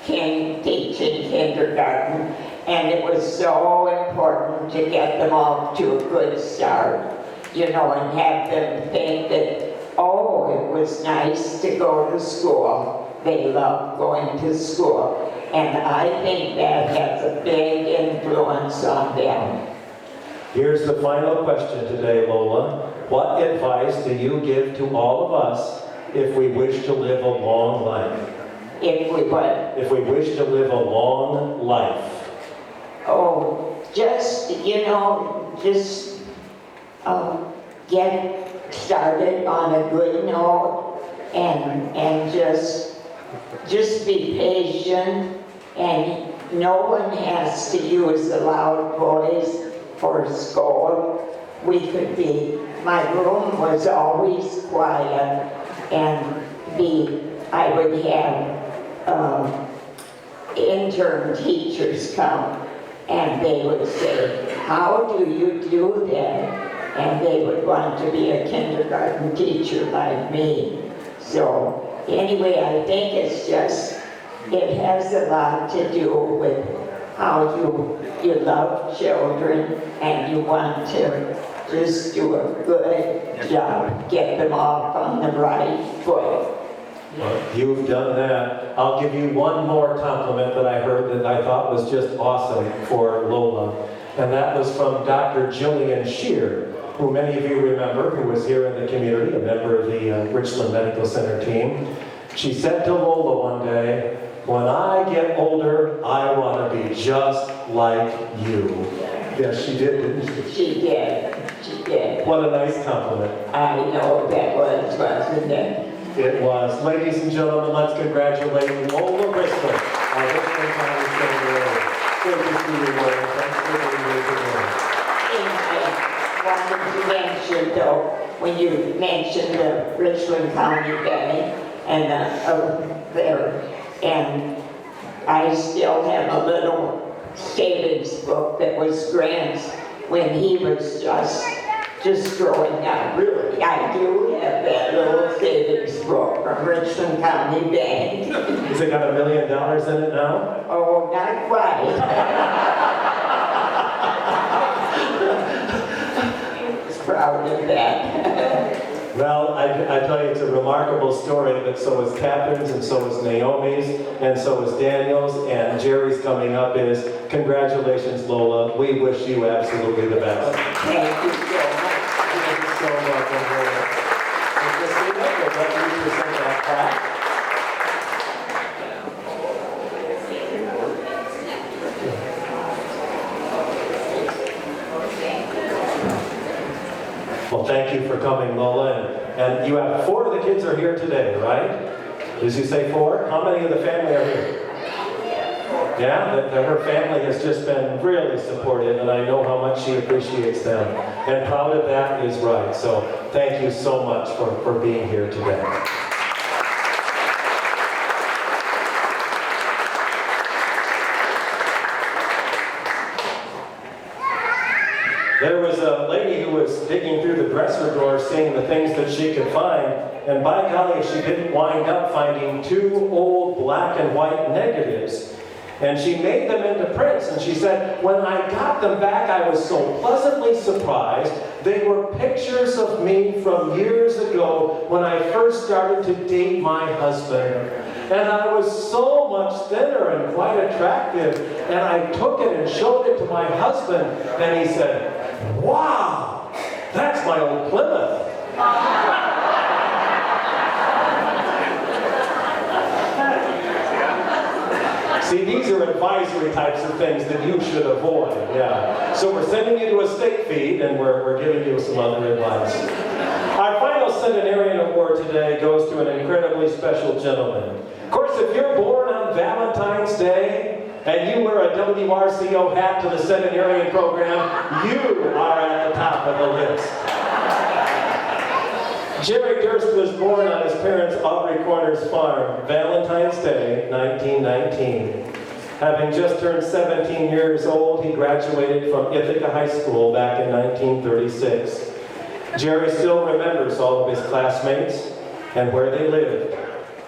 Speaker 7: teaching kindergarten, and it was so important to get them off to a good start, you know, and have them think that, oh, it was nice to go to school. They love going to school. And I think that has a big influence on them.
Speaker 1: Here's the final question today, Lola. What advice do you give to all of us if we wish to live a long life?
Speaker 7: If we what?
Speaker 1: If we wish to live a long life.
Speaker 7: Oh, just, you know, just get started on a good note and just be patient, and no one has to use a loud voice for school. My room was always quiet, and I would have intern teachers come, and they would say, how do you do that? And they would want to be a kindergarten teacher like me. So anyway, I think it has a lot to do with how you love children, and you want to just do a good job, get them off on the right foot.
Speaker 1: Well, you've done that. I'll give you one more compliment that I heard that I thought was just awesome for Lola. And that was from Dr. Jillian Shear, who many of you remember, who was here in the community, a member of the Richland Medical Center team. She said to Lola one day, when I get older, I want to be just like you. Yes, she did, didn't she?
Speaker 7: She did.
Speaker 1: What a nice compliment.
Speaker 7: I know that wasn't it?
Speaker 1: It was. Ladies and gentlemen, let's congratulate Lola Richland, our Richland County Senator. Good to see you, Lola. Thanks for being here today.
Speaker 7: And I wanted to mention, though, when you mentioned the Richland County Bank and and I still have a little savings book that was Grant's when he was just growing up. Really, I do have that little savings book from Richland County Bank.
Speaker 1: Has it got $1 million in it now?
Speaker 7: Oh, not quite. I was proud of that.
Speaker 1: Well, I tell you, it's a remarkable story, but so is Catherine's, and so is Naomi's, and so is Daniel's, and Jerry's coming up is. Congratulations, Lola. We wish you absolutely the best.
Speaker 7: Thank you so much.
Speaker 1: Thank you so much, Lola. And Christina, we'll let you present that plaque. Well, thank you for coming, Lola. And you have 4 of the kids are here today, right? Did you say 4? How many of the family are here? Yeah, her family has just been really supportive, and I know how much she appreciates them. And proud of that is right. So thank you so much for being here today. There was a lady who was digging through the dresser drawer seeing the things that she could find, and by golly, she didn't wind up finding 2 old black and white negatives. And she made them into prints, and she said, when I got them back, I was so pleasantly surprised. They were pictures of me from years ago when I first started to date my husband. And I was so much thinner and quite attractive. And I took it and showed it to my husband. And he said, wow, that's my old Plymouth. See, these are advisory types of things that you should avoid, yeah. So we're sending you to a state feed, and we're giving you some other advice. Our final centenarian award today goes to an incredibly special gentleman. Of course, if you're born on Valentine's Day, and you wear a WRCO hat to the centenarian program, you are at the top of the list. Jerry Durst was born on his parents' Aubrey Corners farm, Valentine's Day, 1919. Having just turned 17 years old, he graduated from Ithaca High School back in 1936. Jerry still remembers all of his classmates and where they lived.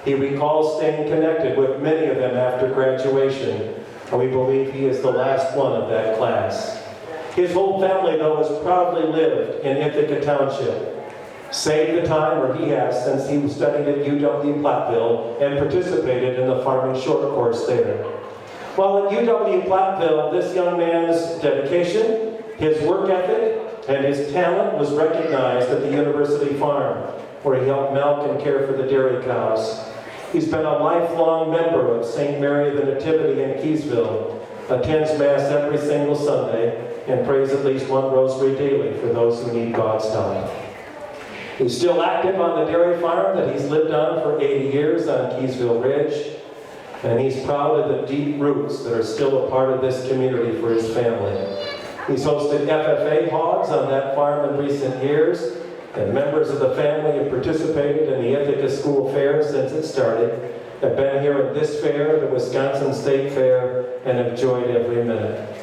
Speaker 1: He recalls staying connected with many of them after graduation, and we believe he is the last one of that class. His whole family, though, has proudly lived in Ithaca Township, save the time, or he has, since he studied at UW-Platteville and participated in the farming short course there. While at UW-Platteville, this young man's dedication, his work ethic, and his talent was recognized at the University Farm, where he helped milk and care for the dairy cows. He's been a lifelong member of St. Mary of the Nativity in Keysville, attends Mass every single Sunday, and prays at least one rosary daily for those who need God's help. He's still active on the dairy farm that he's lived on for 80 years on Keysville Ridge, and he's proud of the deep roots that are still a part of this community for his family. He's hosted FFA hogs on that farm in recent years, and members of the family have participated in the Ithaca School Fair since it started, have been here at this fair, the Wisconsin State Fair, and have enjoyed every minute.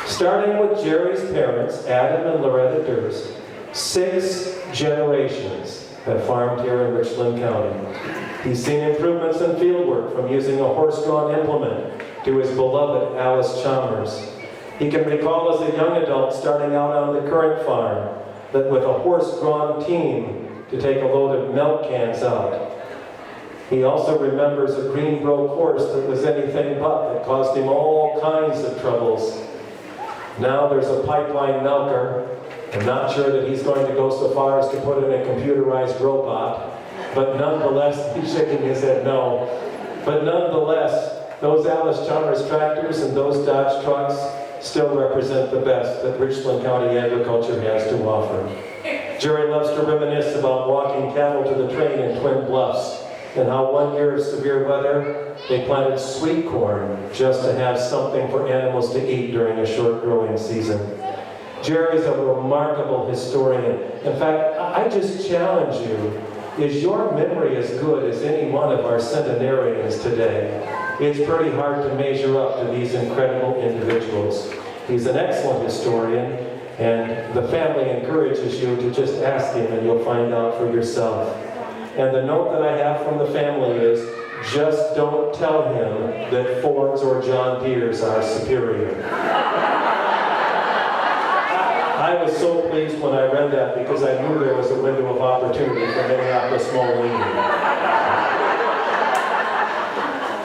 Speaker 1: Starting with Jerry's parents, Adam and Loretta Durst, 6 generations have farmed here in Richland County. He's seen improvements in fieldwork from using a horse-drawn implement to his beloved Alice Chalmers. He can recall as a young adult starting out on the current farm that with a horse-drawn team to take a load of milk cans out. He also remembers a Greenbrook horse that was anything but, that caused him all kinds of troubles. Now there's a pipeline milker. I'm not sure that he's going to go so far as to put in a computerized robot, but nonetheless, he's shaking his head no. But nonetheless, those Alice Chalmers tractors and those Dodge trucks still represent the best that Richland County agriculture has to offer. Jerry loves to reminisce about walking cattle to the train in Twin Bluffs, and how one year of severe weather, they planted sweet corn just to have something for animals to eat during a short growing season. Jerry's a remarkable historian. In fact, I just challenge you, is your memory as good as any one of our centenarians today? It's pretty hard to measure up to these incredible individuals. He's an excellent historian, and the family encourages you to just ask him and you'll find out for yourself. And the note that I have from the family is, just don't tell him that Fords or John Deere's are superior. I was so pleased when I read that because I knew there was a window of opportunity for Minneapolis Moline.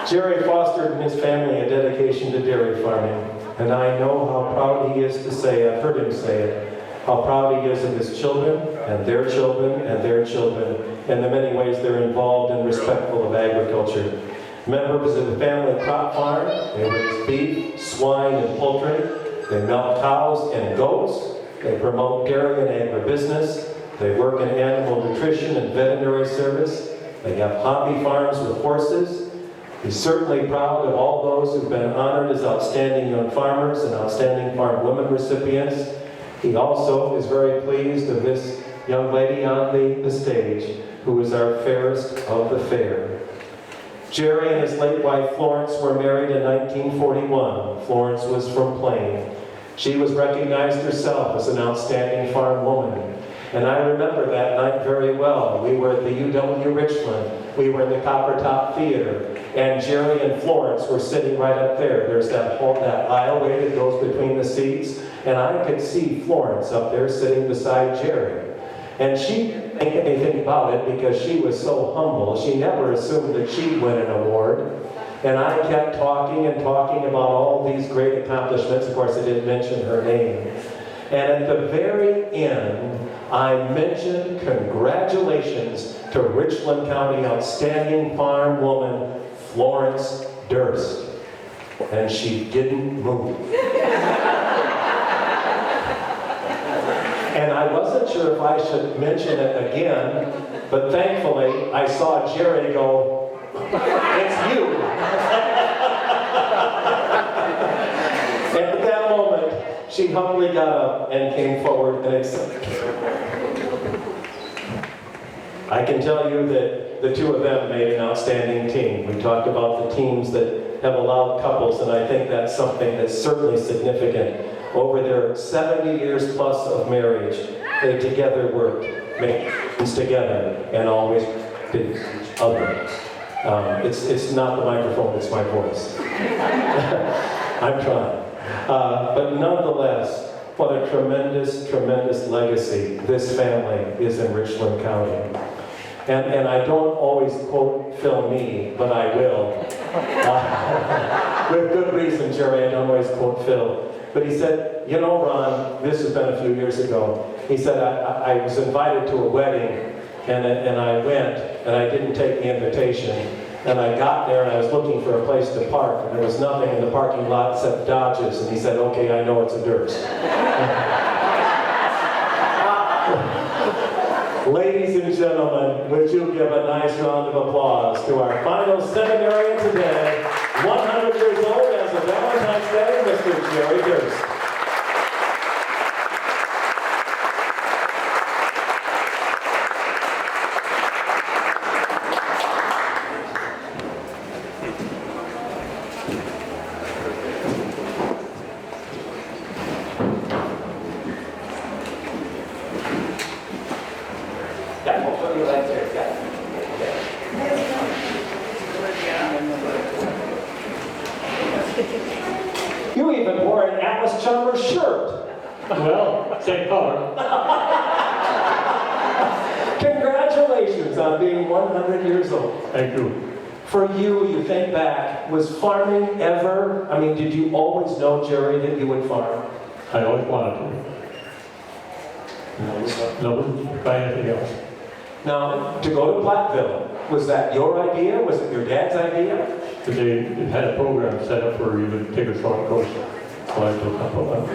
Speaker 1: Jerry fostered in his family a dedication to dairy farming, and I know how proud he is to say, I've heard him say it, how proud he is of his children and their children and their children, and the many ways they're involved and respectful of agriculture. Members of the family crop farm, they raise beef, swine, and poultry. They milk cows and goats. They promote dairy and agribusiness. They work in animal nutrition and veterinary service. They have hobby farms with horses. He's certainly proud of all those who've been honored as outstanding young farmers and outstanding farm women recipients. He also is very pleased of this young lady on the stage, who is our fairest of the fair. Jerry and his late wife Florence were married in 1941. Florence was from Plain. She was recognized herself as an outstanding farm woman. And I remember that night very well. We were at the UW Richland. We were in the Copper Top Theater. And Jerry and Florence were sitting right up there. There's that aisleway that goes between the seats. And I could see Florence up there sitting beside Jerry. And she didn't think anything about it because she was so humble. She never assumed that she'd win an award. And I kept talking and talking about all these great accomplishments. Of course, I didn't mention her name. And at the very end, I mentioned congratulations to Richland County outstanding farm woman, Florence Durst. And she didn't move. And I wasn't sure if I should mention it again, but thankfully I saw Jerry go, "It's you." And at that moment, she humbly got up and came forward and accepted. I can tell you that the two of them made an outstanding team. We talked about the teams that have allowed couples, and I think that's something that's certainly significant. Over their 70 years plus of marriage, they together worked, made things together, and always did each other. It's not the microphone, it's my voice. I'm trying. But nonetheless, what a tremendous, tremendous legacy this family is in Richland County. And I don't always quote Phil Me, but I will. With good reason, Jerry, I don't always quote Phil. But he said, you know, Ron, this has been a few years ago. He said, I was invited to a wedding, and I went, and I didn't take the invitation. And I got there, and I was looking for a place to park, and there was nothing in the parking lot except Dodges. And he said, okay, I know it's a Durst. Ladies and gentlemen, would you give a nice round of applause to our final seminarian today, 100 years old as of Valentine's Day, Mr. Jerry Durst. You even wore an Alice Chalmers shirt.
Speaker 8: Well, same color.
Speaker 1: Congratulations on being 100 years old.
Speaker 8: Thank you.
Speaker 1: For you, you think back, was farming ever, I mean, did you always know, Jerry, that you would farm?
Speaker 8: I always wanted to. No one buy anything else.
Speaker 1: Now, to go to Platteville, was that your idea? Was it your dad's idea?
Speaker 8: But they had a program set up where you would take a short course. So I took up on that.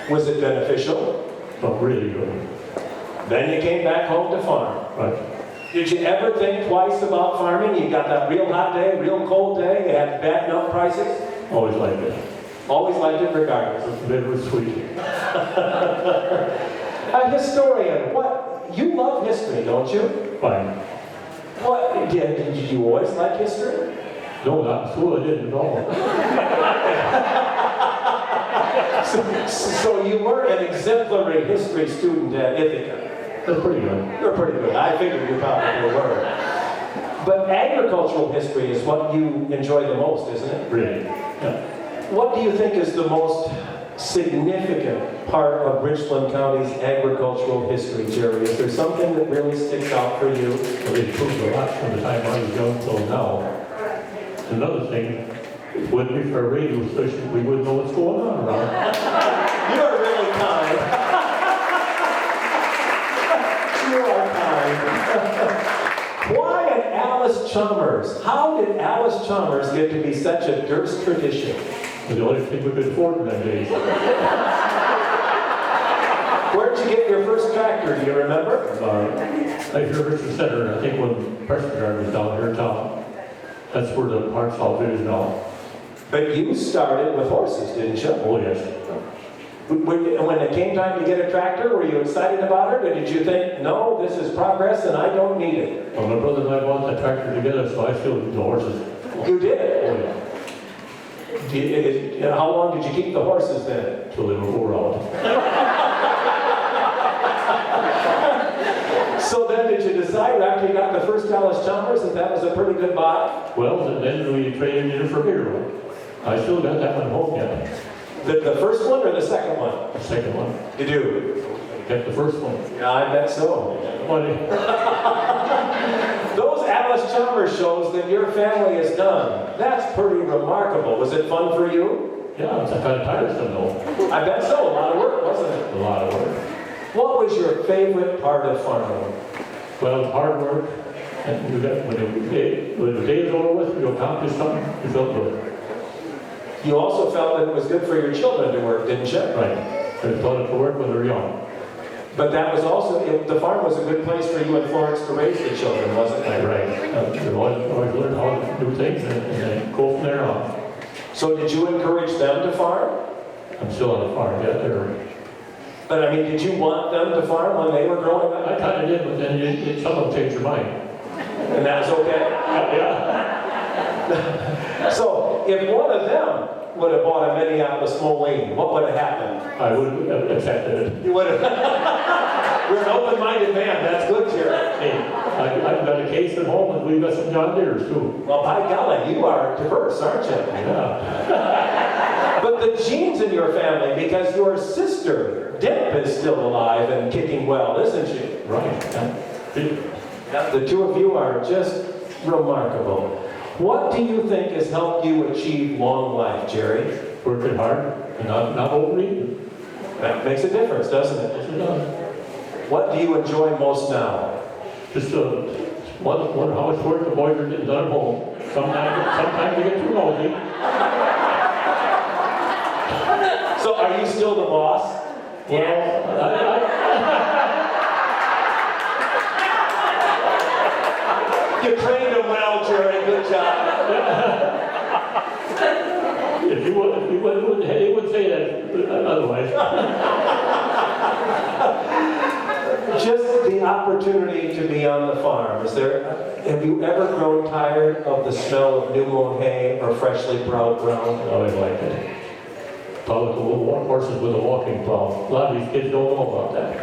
Speaker 1: Was it beneficial?
Speaker 8: But really good.
Speaker 1: Then you came back home to farm.
Speaker 8: Right.
Speaker 1: Did you ever think twice about farming? You got that real hot day, real cold day, you had bad milk prices?
Speaker 8: Always liked it.
Speaker 1: Always liked it regardless.
Speaker 8: It's bitter sweet.
Speaker 1: A historian, you love history, don't you?
Speaker 8: Fine.
Speaker 1: Did you always like history?
Speaker 8: No, not in school, I didn't at all.
Speaker 1: So you were an exemplary history student at Ithaca.
Speaker 8: That's pretty good.
Speaker 1: You're pretty good. I figured you probably were. But agricultural history is what you enjoy the most, isn't it?
Speaker 8: Really. Yeah.
Speaker 1: What do you think is the most significant part of Richland County's agricultural history, Jerry? Is there something that really sticks out for you?
Speaker 8: Well, they improved a lot from the time I was young till now. Another thing, it wouldn't be for a radio station, we wouldn't know what's going on around.
Speaker 1: You're really kind. You are kind. Why an Alice Chalmers? How did Alice Chalmers get to be such a Durst tradition?
Speaker 8: It was the only thing we could afford in that days.
Speaker 1: Where'd you get your first tractor? Do you remember?
Speaker 8: I hear Richland Center, I think when Preston was down here in town. That's where the parts outfit is now.
Speaker 1: But you started with horses, didn't you?
Speaker 8: Oh, yes.
Speaker 1: When it came time to get a tractor, were you excited about it, or did you think, no, this is progress and I don't need it?
Speaker 8: Well, my brother and I bought the tractor together, so I still need the horses.
Speaker 1: You did?
Speaker 8: Oh, yeah.
Speaker 1: How long did you keep the horses then?
Speaker 8: Till they were wore out.
Speaker 1: So then did you decide after you got the first Alice Chalmers that was a pretty good buy?
Speaker 8: Well, and then we traded it for a bigger one. I still got that one home yet.
Speaker 1: The first one or the second one?
Speaker 8: The second one.
Speaker 1: You do?
Speaker 8: Kept the first one.
Speaker 1: Yeah, I bet so.
Speaker 8: Money.
Speaker 1: Those Alice Chalmers shows that your family has done, that's pretty remarkable. Was it fun for you?
Speaker 8: Yeah, it's kind of tiresome though.
Speaker 1: I bet so. A lot of work, wasn't it?
Speaker 8: A lot of work.
Speaker 1: What was your favorite part of farming?
Speaker 8: Well, hard work. And you got, when the day is over with, you accomplish something, you felt good.
Speaker 1: You also felt that it was good for your children to work, didn't you?
Speaker 8: Right. They taught them to work when they were young.
Speaker 1: But that was also, the farm was a good place for you and Florence to raise the children, wasn't it?
Speaker 8: Right. They always learn how to do things and then go from there on.
Speaker 1: So did you encourage them to farm?
Speaker 8: I'm still on the farm yet.
Speaker 1: But I mean, did you want them to farm when they were growing up?
Speaker 8: I kind of did, but then some of them changed their mind.
Speaker 1: And that was okay?
Speaker 8: Yeah.
Speaker 1: So, if one of them would have bought a Minneapolis Moline, what would have happened?
Speaker 8: I would have accepted it.
Speaker 1: You would have. You're an open-minded man. That's good, Jerry.
Speaker 8: Hey, I've got a case at home, and we've got some John Deere's too.
Speaker 1: Well, by golly, you are diverse, aren't you?
Speaker 8: Yeah.
Speaker 1: But the genes in your family, because your sister, Dip, is still alive and kicking well, isn't she?
Speaker 8: Right.
Speaker 1: The two of you are just remarkable. What do you think has helped you achieve long life, Jerry?
Speaker 8: Working hard and not overeating.
Speaker 1: That makes a difference, doesn't it?
Speaker 8: Yes, it does.
Speaker 1: What do you enjoy most now?
Speaker 8: Just wonder how much work the boys are getting done at home. Sometimes they get too nosy.
Speaker 1: So are you still the boss?
Speaker 8: Well,
Speaker 1: You trained him well, Jerry. Good job.
Speaker 8: if you would, he would say that otherwise.
Speaker 1: Just the opportunity to be on the farm. Have you ever grown tired of the smell of new mown hay or freshly plowed ground?
Speaker 8: I always liked it. Plow with the horses with a walking plow. A lot of these kids don't know about that.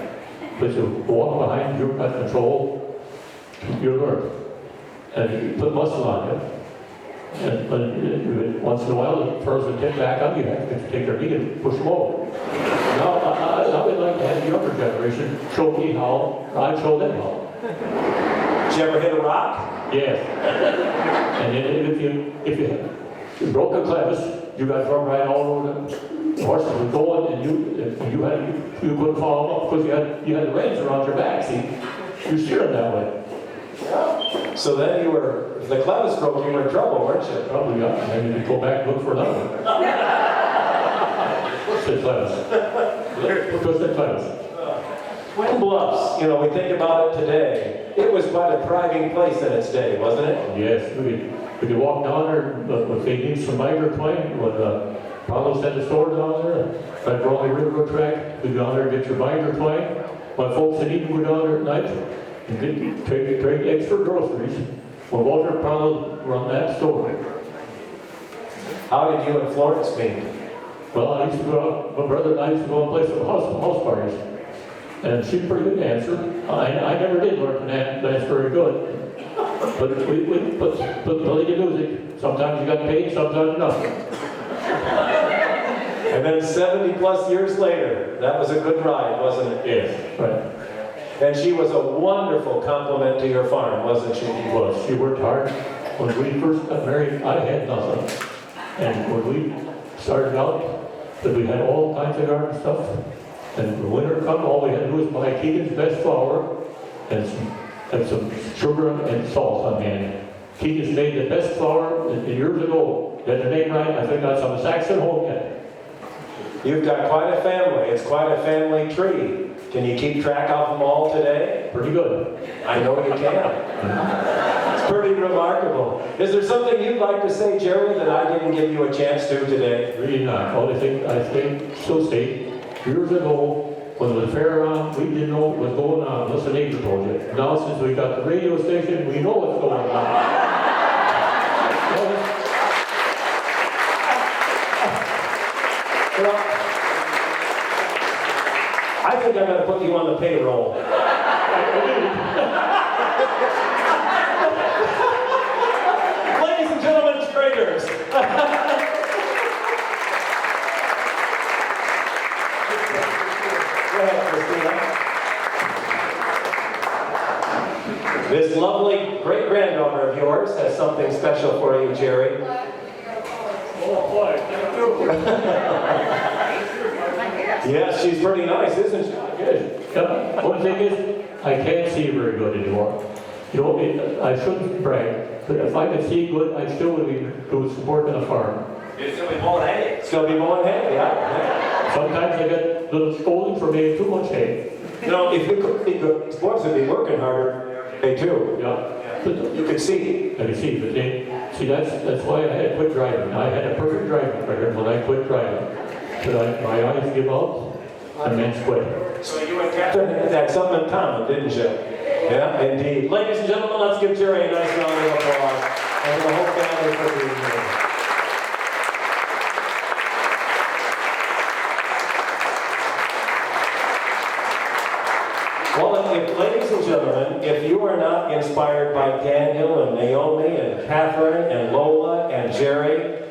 Speaker 8: But you walk behind, you've got control, you learn. And you put muscle on you. But once in a while, the furs would tip back up, you have to take their knee and push them over. Now, I would like to have the younger generation show me how, I show them how.
Speaker 1: Did you ever hit a rock?
Speaker 8: Yes. And then if you broke a clevis, you got drum right all over the horses were going, and you couldn't follow them up because you had the reins around your back. See, you steer them that way.
Speaker 1: So then if the clevis broke, you were in trouble, weren't you?
Speaker 8: Probably, yeah. Maybe you go back and look for another one. Said clevis. Because they're clevis.
Speaker 1: Twin Bluffs, we think about it today. It was quite a thriving place in its day, wasn't it?
Speaker 8: Yes, we could walk down there, if they need some migrant plane, when Paulo sent a store down there, that Brawley Railroad track, we'd go down there and get your migrant plane. My folks that even go down there at night and trade eggs for groceries. Well, Walter Paulo run that store.
Speaker 1: How did you and Florence meet?
Speaker 8: Well, I used to go out, my brother and I used to go and play some house parties. And she's a pretty good dancer. I never did learn to dance very good. But we played the music. Sometimes you got paid, sometimes nothing.
Speaker 1: And then 70 plus years later, that was a good ride, wasn't it?
Speaker 8: Yes, right.
Speaker 1: And she was a wonderful compliment to your farm, wasn't she?
Speaker 8: She was. She worked hard. When we first got married, I had nothing. And when we started out, we had all kinds of garden stuff. And when winter come, all we had to do was buy Keegan's best flour and some sugar and salt on hand. Keegan's made the best flour years ago. Got the name right. I think that's on the Saxon home yet.
Speaker 1: You've got quite a family. It's quite a family tree. Can you keep track of them all today?
Speaker 8: Pretty good.
Speaker 1: I know you can. It's pretty remarkable. Is there something you'd like to say, Jerry, that I didn't give you a chance to today?
Speaker 8: Really not. Only thing I still say, years ago, when the fair on, we didn't know what was going on unless a neighbor told you. Now, since we got the radio station, we know what's going on.
Speaker 1: Well, I think I'm going to put you on the payroll. Ladies and gentlemen, traders. Go ahead, Christina. This lovely great-granddaughter of yours has something special for you, Jerry.
Speaker 8: Oh boy, thank you.
Speaker 1: Yes, she's pretty nice, isn't she?
Speaker 8: Good. One thing is, I can't see very good anymore. I shouldn't brag, but if I could see good, I still would be doing some work on a farm.
Speaker 1: You'd still be mowing hay. Still be mowing hay, yeah.
Speaker 8: Sometimes I get little scolding for making too much hay.
Speaker 1: If you could be good, sports would be working harder, they too.
Speaker 8: Yeah. But
Speaker 1: You could see.
Speaker 8: I can see, but that's why I had to quit driving. I had a perfect driving record when I quit driving. But my eyes give out, and then quit.
Speaker 1: So you and Catherine had something in common, didn't you? Yeah, indeed. Ladies and gentlemen, let's give Jerry a nice round of applause. And to the whole family for being here. are not inspired by Daniel and Naomi and Catherine and Lola and Jerry,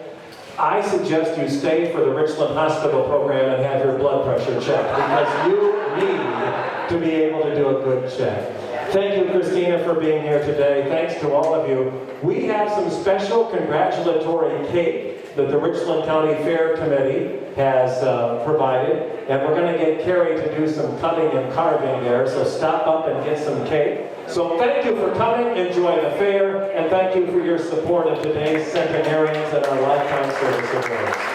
Speaker 1: I suggest you stay for the Richland Hospital program and have your blood pressure checked, because you need to be able to do a good check. Thank you, Christina, for being here today. Thanks to all of you. We have some special congratulatory cake that the Richland County Fair Committee has provided, and we're going to get Carrie to do some cutting and carving there, so stop up and get some cake. So thank you for coming, enjoy the fair, and thank you for your support of today's centenarians and our lifetime service awards.